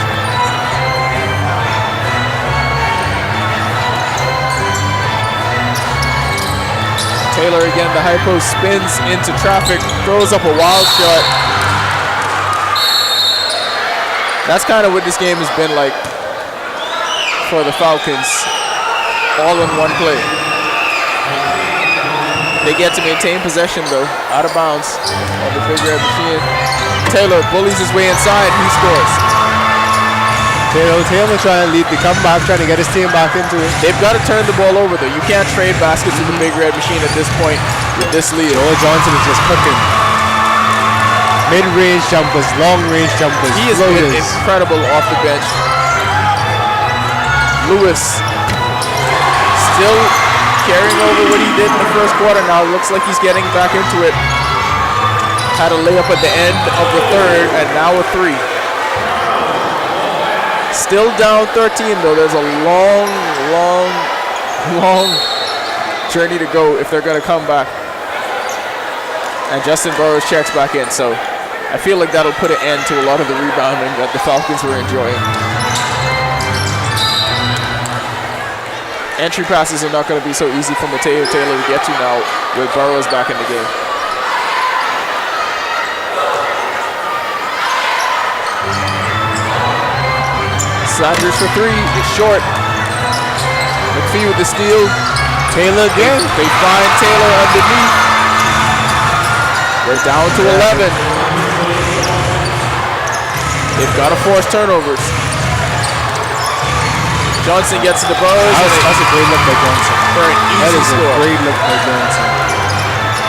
Taylor again, the high post spins into traffic, throws up a wild shot. That's kind of what this game has been like for the Falcons, all in one play. They get to maintain possession though, out of bounds on the Big Red Machine. Taylor bullies his way inside, he scores. Taylor trying to lead the comeback, trying to get his team back into it. They've got to turn the ball over though. You can't trade baskets with the Big Red Machine at this point with this lead. Joel Johnson is just cooking. Mid-range jumpers, long-range jumpers. He has been incredible off the bench. Lewis still carrying over what he did in the first quarter now. Looks like he's getting back into it. Had a layup at the end of the third and now a 3. Still down 13 though. There's a long journey to go if they're going to come back. And Justin Burrows checks back in, so I feel like that'll put an end to a lot of the rebounding that the Falcons were enjoying. Entry passes are not going to be so easy for Mateo Taylor to get to now with Burrows back in the game. Sanders for three, it's short. McPhee with the steal. Taylor again. They find Taylor underneath. They're down to 11. They've got to force turnovers. Johnson gets to the Burrows. That's a great look by Johnson. For an easy That is score. a great look by Johnson.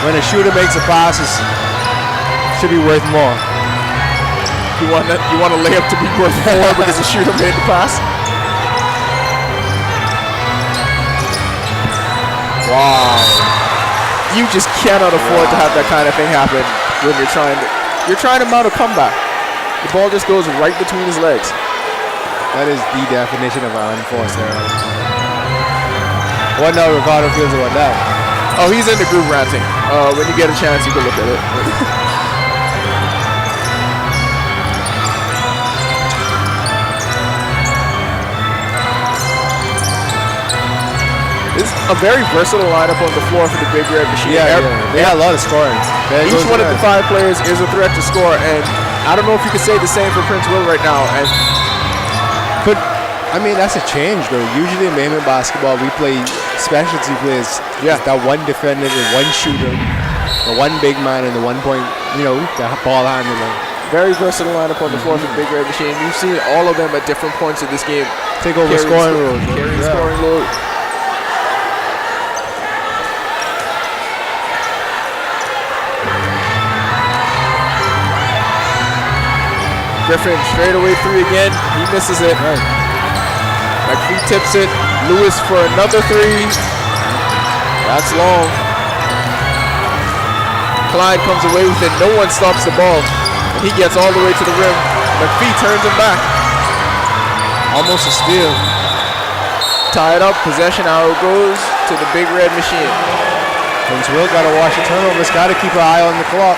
When a shooter makes a pass, it should be worth more. You want a layup to be worth more because the shooter made the pass? Wow. You just cannot afford to have that kind of thing happen when you're trying to mount a comeback. The ball just goes right between his legs. That is the definition of an unforced error. What now Ricardo feels about that? Oh, he's in the group ranting. When you get a chance, you can look at it. It's a very versatile lineup on the floor for the Big Red Machine. Yeah. They got a lot of scoring. Each one of the 5 players is a threat to score, and I don't know if you could say the same for Prince Will right now. But I mean, that's a change though. Usually in Bayman basketball, we play specialty plays. Yeah. That one defender, the one shooter, the one big man, and the 1 point, the ball handler. Very versatile lineup on the floor for the Big Red Machine. You've seen all of them at different points of this game. Take over scoring roles. Carry scoring load. Griffin straight away 3 again. He misses it. Right. McPhee tips it. Lewis for another 3. That's long. Clyde comes away with it. No one stops the ball. He gets all the way to the rim. McPhee turns him back. Almost a steal. Tied up. Possession arrow goes to the Big Red Machine. Prince Will got to watch the turnovers. Got to keep an eye on the clock.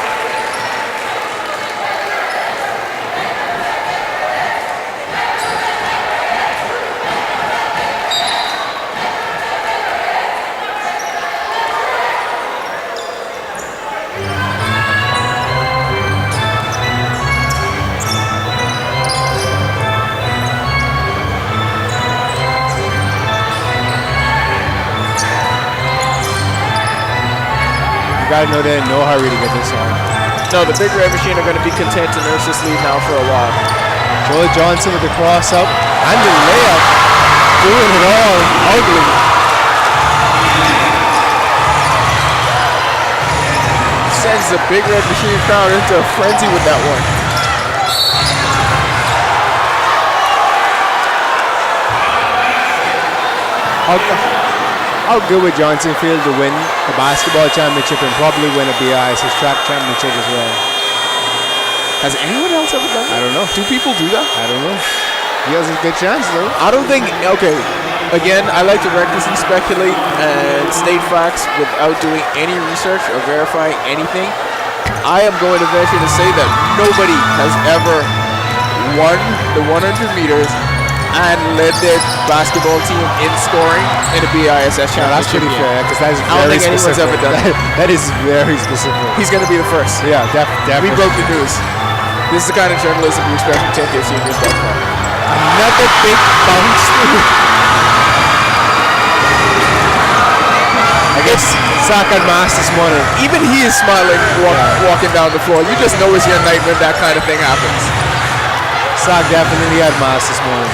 Got to know they're in no hurry to get this on. No, the Big Red Machine are going to be content to nurse this lead now for a while. Joel Johnson with the cross up and the layup. Doing it all ugly. Sends the Big Red Machine crowd into a frenzy with that one. How good would Johnson feel to win a basketball championship and probably win a BAISS track championship as well? Has anyone else ever done that? I don't know. Do people do that? I don't know. He has a good chance though. I don't think, okay, again, I like to recklessly speculate and state facts without doing any research or verifying anything. I am going to venture to say that nobody has ever won the 100 meters and led their basketball team in scoring in a BISS championship. That's pretty fair because that is I don't very think anyone's specific. ever done that. That is very specific. He's going to be the first. Yeah, We definitely. broke the news. This is the kind of journalism we expect from 10K Seniors.com. Another big bounce. I guess Zach had mass this morning. Even he is smiling walking down the floor. You just know it's your night when that kind of thing happens. Zach definitely had mass this morning.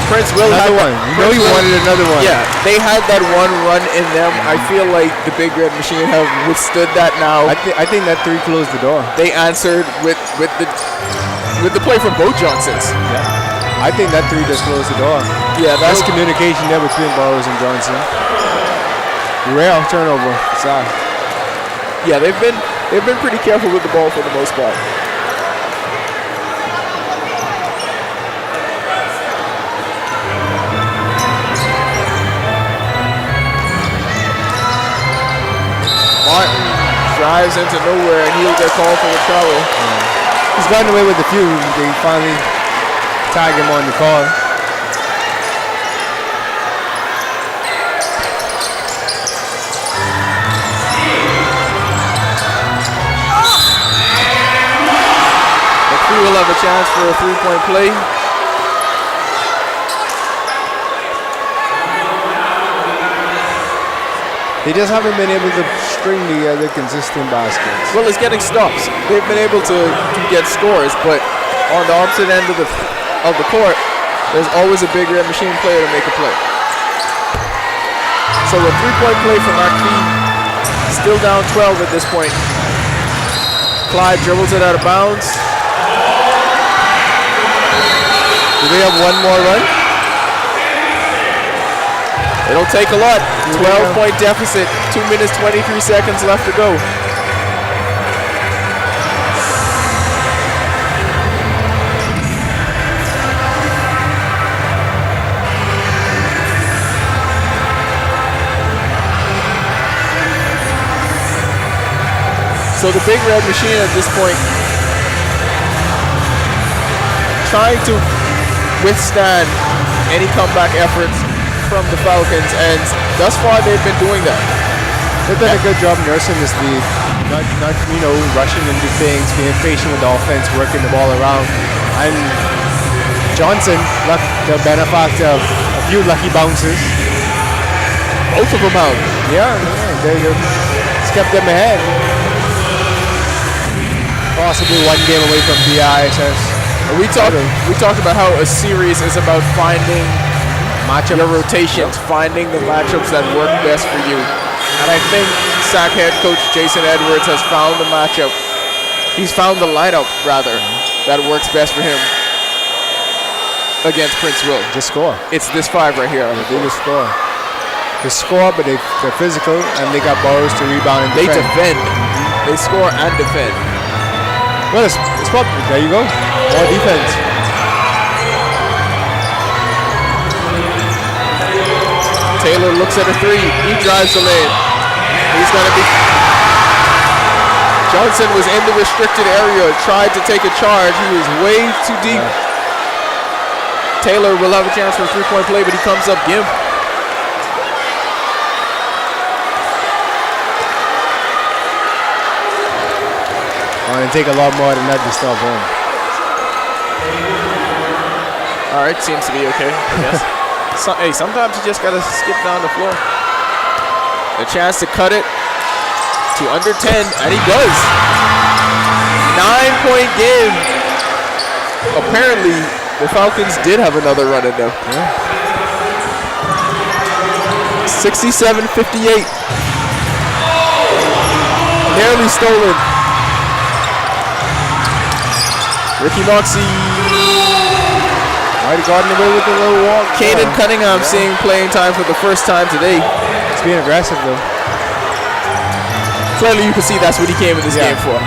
Prince Will had Another one. You know he wanted another one. Yeah, they had that one run in them. I feel like the Big Red Machine have withstood that now. I think that 3 closed the door. They answered with the play from both Johnsons. Yeah. I think that 3 just closed the door. Yeah, That's communication there between Burrows and Johnson. Rare turnover. Sorry. Yeah, they've been pretty careful with the ball for the most part. drives into nowhere, and he'll get called for the travel. He's gotten away with a few. They finally tag him on the call. McPhee will have a chance for a three-point play. They just haven't been able to string together consistent baskets. Well, it's getting stops. They've been able to get scores, but on the opposite end of the court, there's always a big red machine player to make a play. So a three-point play for McPhee. Still down 12 at this point. Clyde dribbles it out of bounds. Do they have one more run? It'll take a lot. 12-point deficit. 2 minutes, 23 seconds left to go. So the big red machine at this point trying to withstand any comeback efforts from the Falcons, and thus far they've been doing that. They've done a good job nursing this lead, not rushing into things, being patient with the offense, working the ball around. And Johnson, the benefactor of a few lucky bounces. Both of them out. Yeah, it's kept them ahead. Possibly one game away from BISS. We talked about how a series is about finding your rotations, finding the matchups that work best for you. And I think SAC head coach Jason Edwards has found the matchup. He's found the lineup, rather, that works best for him against Prince Will. Just score. It's this five right here. They just score. They score, but they're physical, and they got borrows to rebound and They defend. They score and defend. Well, it's probably, there you go. More defense. Taylor looks at a three. He drives the lane. He's going to be... Johnson was in the restricted area, tried to take a charge. He was way too deep. Taylor will have a chance for a three-point play, but he comes up gimp. And take a lot more than that to stop home. All right, seems to be okay, I guess. Hey, sometimes you just gotta skip down the floor. A chance to cut it to under 10, and he does. 9-point game. Apparently, the Falcons did have another run in them. Yeah. 67-58. Nearly stolen. Ricky Moxie. Might have gotten away with a little walk. Caden Cunningham seeing playing time for the first time today. It's being aggressive though. Clearly you can see that's what he came in this game for.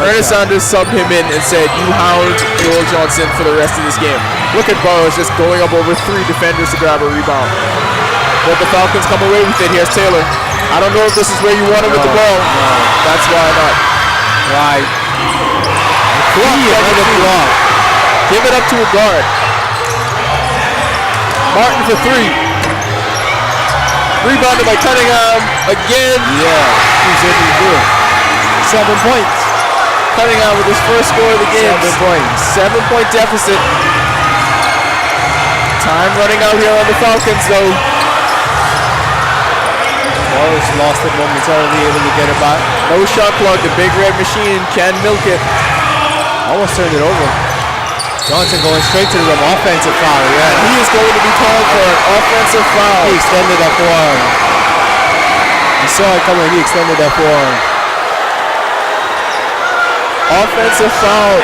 Ernest Sanders subbed him in and said, you hound Joel Johnson for the rest of this game. Look at Burrows just going up over 3 defenders to grab a rebound. But the Falcons come away with it. Here's Taylor. I don't know if this is where you want him with the ball. No. That's why not. Right. Give it up to a guard. Martin for 3. Rebounded by Cunningham again. Yeah, he's able to do it. 7 points. Cunningham with his first score of the game. 7 points. 7-point deficit. Time running out here on the Falcons though. Morris lost it momentarily, able to get it back. No shot clock. The big red machine can milk it. Almost turned it over. Johnson going straight to the rim. Offensive foul, yeah. He is going to be called for an offensive foul. He extended that forearm. You saw it coming. He extended that forearm. Offensive foul.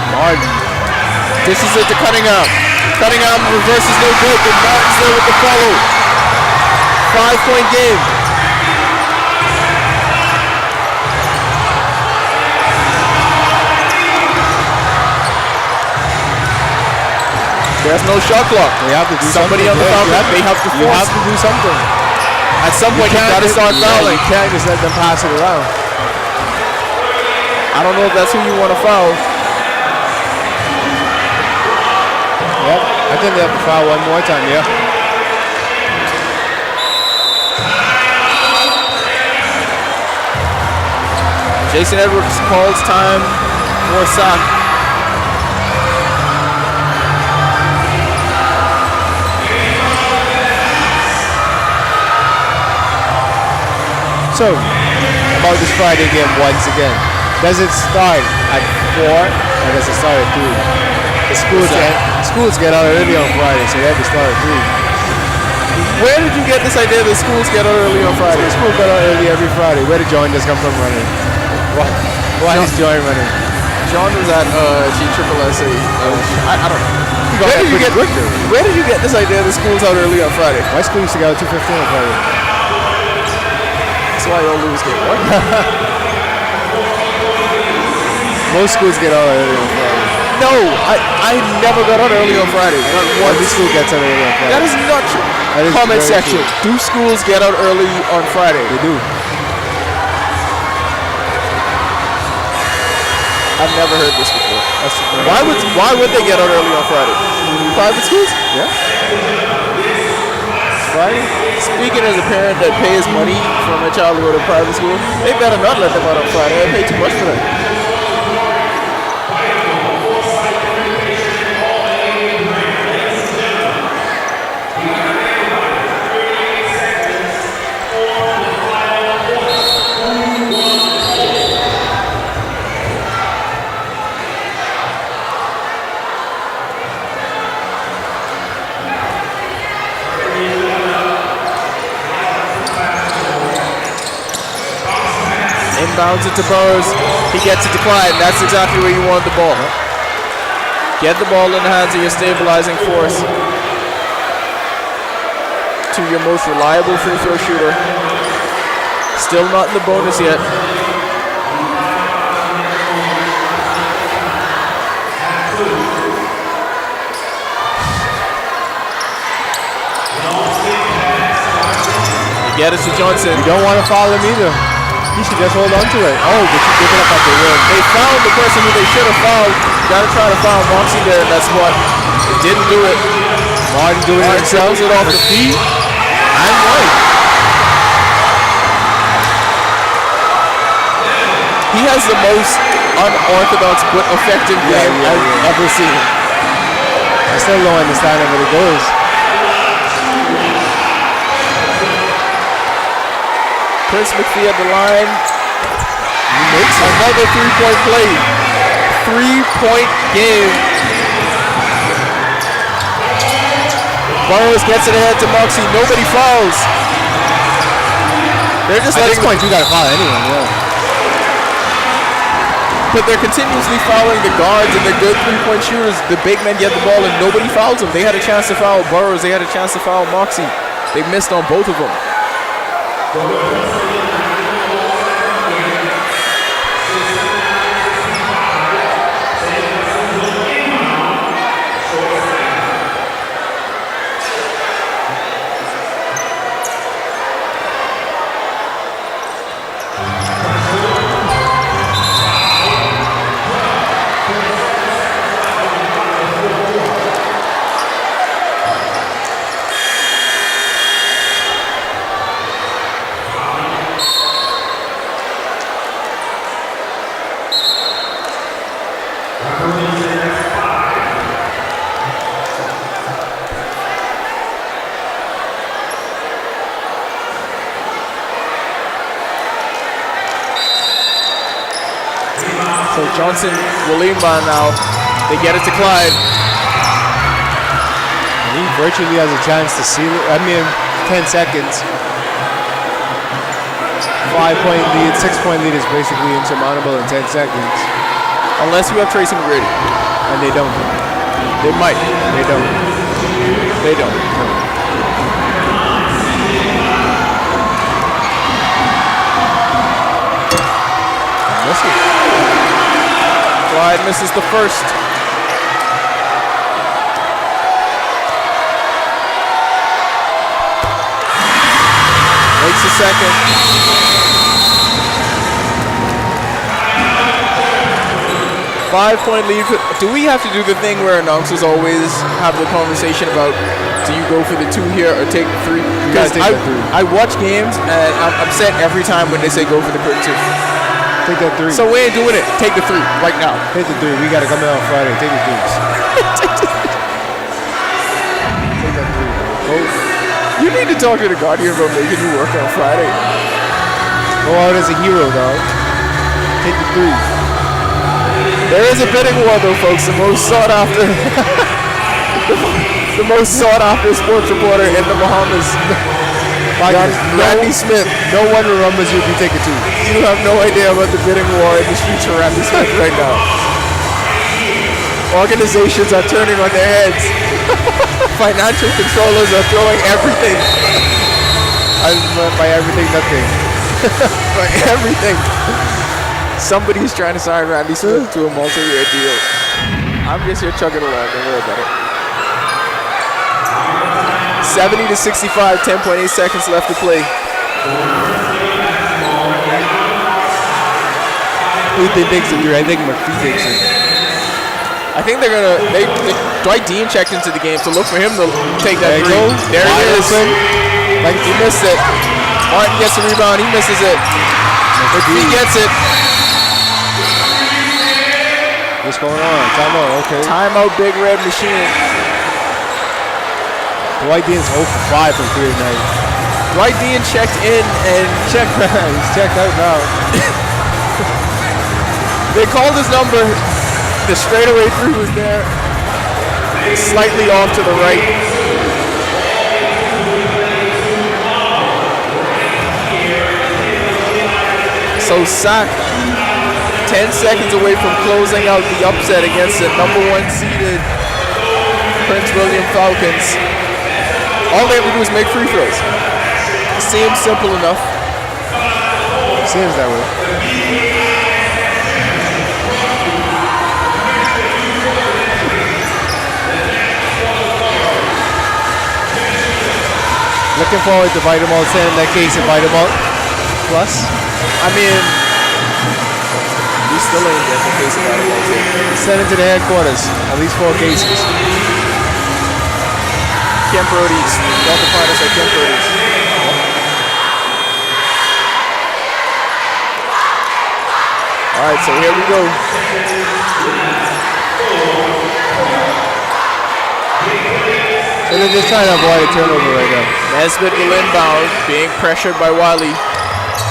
Martin. This is it to Cunningham. Cunningham reverses no good, but Martin's there with the follow. 5-point game. There's no shot clock. They have to do Somebody something. on the Falcons, they have to You force. have to do something. At some point, you got to start fouling. You can't just let them pass it around. I don't know if that's who you want to foul. Yep. I think they have to foul one more time, yeah. Jason Edwards calls time for a sack. So, about this Friday game once again. Does it start at 4 or does it start at 3? The schools get out early on Friday, so they have to start at 3. Where did you get this idea that schools get out early on Friday? School got out early every Friday. Where did John just come from running? Why is John running? John was at GSSSA. I don't know. Where did you get this idea that school's out early on Friday? My school used to go at 2:15 on Friday. That's why you all lose game one. Most schools get out early on Friday. No, I never got out early on Friday. Not once. Every school gets out early on Friday. That is not true. That is Comment very section. true. Do schools get out early on Friday? They do. I've never heard this before. Why would they get out early on Friday? Private schools? Yeah. Friday? Speaking as a parent that pays money for my child to go to private school, they better not let them out on Friday. I pay too much for that. Inbounds it to Burrows. He gets it to Clyde. That's exactly where you want the ball. Get the ball in the hands of your stabilizing force. To your most reliable free throw shooter. Still not in the bonus yet. Get it to Johnson. You don't want to foul him either. You should just hold on to it. Oh, but you give it up at the rim. They fouled the person who they should have fouled. Gotta try to foul Moxie there in that spot. It didn't do it. Martin doing it himself. It off the feet. And White. He has the most unorthodox but effective game I've ever seen. I still don't understand it, but it goes. Prince McPhee at the line. He makes another three-point play. Three-point game. Burrows gets it ahead to Moxie. Nobody fouls. They're just At letting this point, you gotta foul anyone, yeah. But they're continuously fouling the guards and the good three-point shooters. The big men get the ball and nobody fouls them. They had a chance to foul Burrows. They had a chance to foul Moxie. They missed on both of them. So Johnson will inbound now. They get it to Clyde. He virtually has a chance to seal it. I mean, 10 seconds. 5-point lead, 6-point lead is basically insurmountable in 10 seconds. Unless you have Tracy McGrady. And they don't. They might. They don't. They don't. Clyde misses the first. second. 5-point lead. Do we have to do the thing where announcers always have the conversation about, do you go for the 2 here or take the 3? Because I watch games and I'm upset every time when they say go for the quick 2. Take that 3. So we ain't doing it. Take the 3 right now. Take the 3. We got to come out on Friday. Take the 3s. Take that 3, bro. You need to talk to the Guardian about making you work on Friday. Go out as a hero, dog. Take the 3. There is a bidding war, though, folks. The most sought after, the most sought after sports reporter in the Bahamas, Randy Smith. No one remembers you if you take a 2. You have no idea about the bidding war in the streets for Randy Smith right now. Organizations are turning on their heads. Financial controllers are throwing everything. By everything, nothing. By everything. Somebody's trying to sign Randy Smith to a multi-year deal. I'm just here chugging along. Don't worry about it. 70-65, 10.8 seconds left to play. Who thinks it? I think McPhee thinks it. I think they're gonna. Dwight Dean checked into the game, so look for him to take that 3. There he is. Like he missed it. Martin gets the rebound. He misses it. McPhee gets it. What's going on? Timeout, okay. Timeout, Big Red Machine. Dwight Dean's 0 for 5 from 3 tonight. Dwight Dean checked in and he's checked out now. They called his number. The straightaway 3 was there. Slightly off to the right. So Sac 10 seconds away from closing out the upset against the number 1 seeded Prince William Falcons. All they have to do is make free throws. Seems simple enough. Seems that way. Looking forward to Vitamalt 10 in that case of Vitamalt Plus. I mean, we still ain't getting the case of Vitamalt 10. Send it to the headquarters. At least 4 cases. Kemp Roadies. Y'all can find us at Kemp Roadies. Alright, so here we go. So they're just trying to avoid a turnover right now. Nesbitt will inbound, being pressured by Wiley.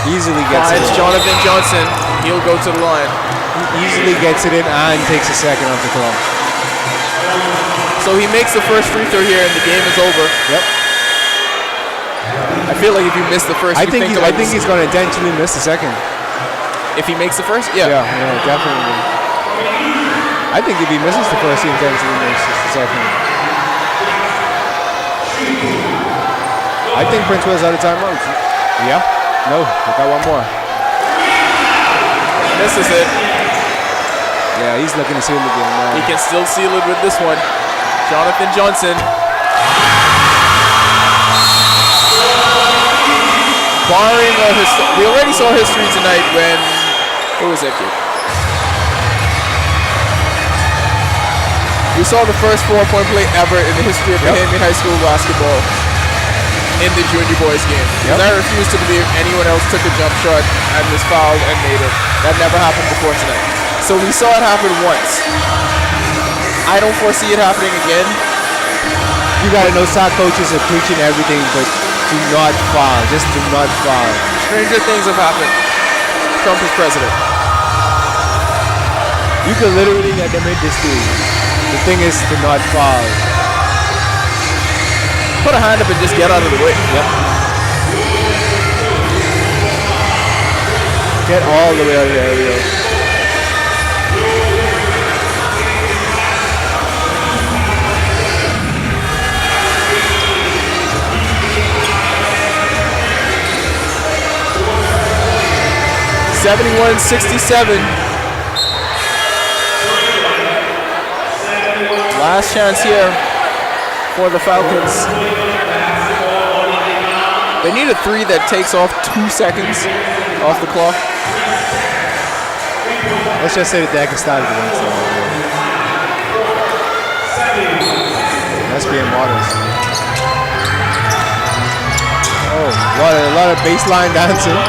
Easily gets it in. Jonathan Johnson. He'll go to the line. He easily gets it in and takes a second off the clock. So he makes the first free throw here and the game is over. Yep. I feel like if you miss the first, I think he's going to intentionally miss the second. If he makes the first, yeah. Yeah, definitely. I think if he misses the first, he intentionally misses the second. I think Prince Will's out of timeouts. Yeah? No, I got one more. This is it. Yeah, he's looking to seal the game now. He can still seal it with this one. Jonathan Johnson. Barring we already saw history tonight when, who was that kid? We saw the first 4-point play ever in the history of Bahamian High School basketball in the junior boys game. Because I refuse to believe anyone else took a jump shot and was fouled and made it. That never happened before tonight. So we saw it happen once. I don't foresee it happening again. You gotta know, SOC coaches are preaching everything, but do not foul. Just do not foul. Stranger things have happened. Trump is president. You can literally get them in this dude. The thing is to not foul. Put a hand up and just get out of the way. Yep. Get all the way out of the area. (71-67). Last chance here for the Falcons. They need a three that takes off 2 seconds off the clock. Let's just say that they can start the next one. That's being modest. Oh, a lot of baseline dancing.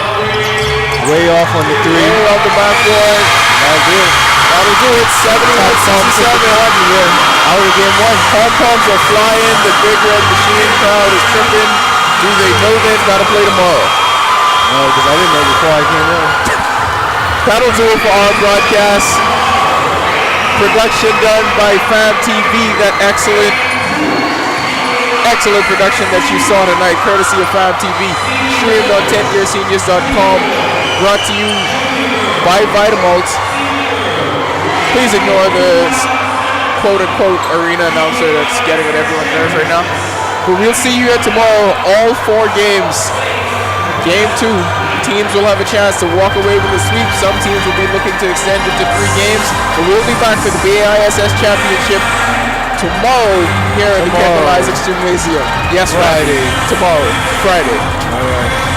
Way off on the three. Way off the backboard. That'll do it. That'll do it. 71-67. Out of game one. Pom-poms are flying. The Big Red Machine crowd is tripping. Do they know they've got to play tomorrow? No, because I didn't know before I came in. That'll do it for our broadcast. Production done by Fam TV. That excellent production that you saw tonight, courtesy of Fam TV. Streamed on 10yearseniors.com. Brought to you by Vitamalt. Please ignore the quote-unquote arena announcer that's getting on everyone's nerves right now. But we'll see you here tomorrow, all 4 games. Game 2, teams will have a chance to walk away with a sweep. Some teams will be looking to extend it to 3 games. But we'll be back for the BAISS Championship tomorrow here at the Kendall Isaacs Gymnasium. Yes, Friday. Tomorrow, Friday. All right.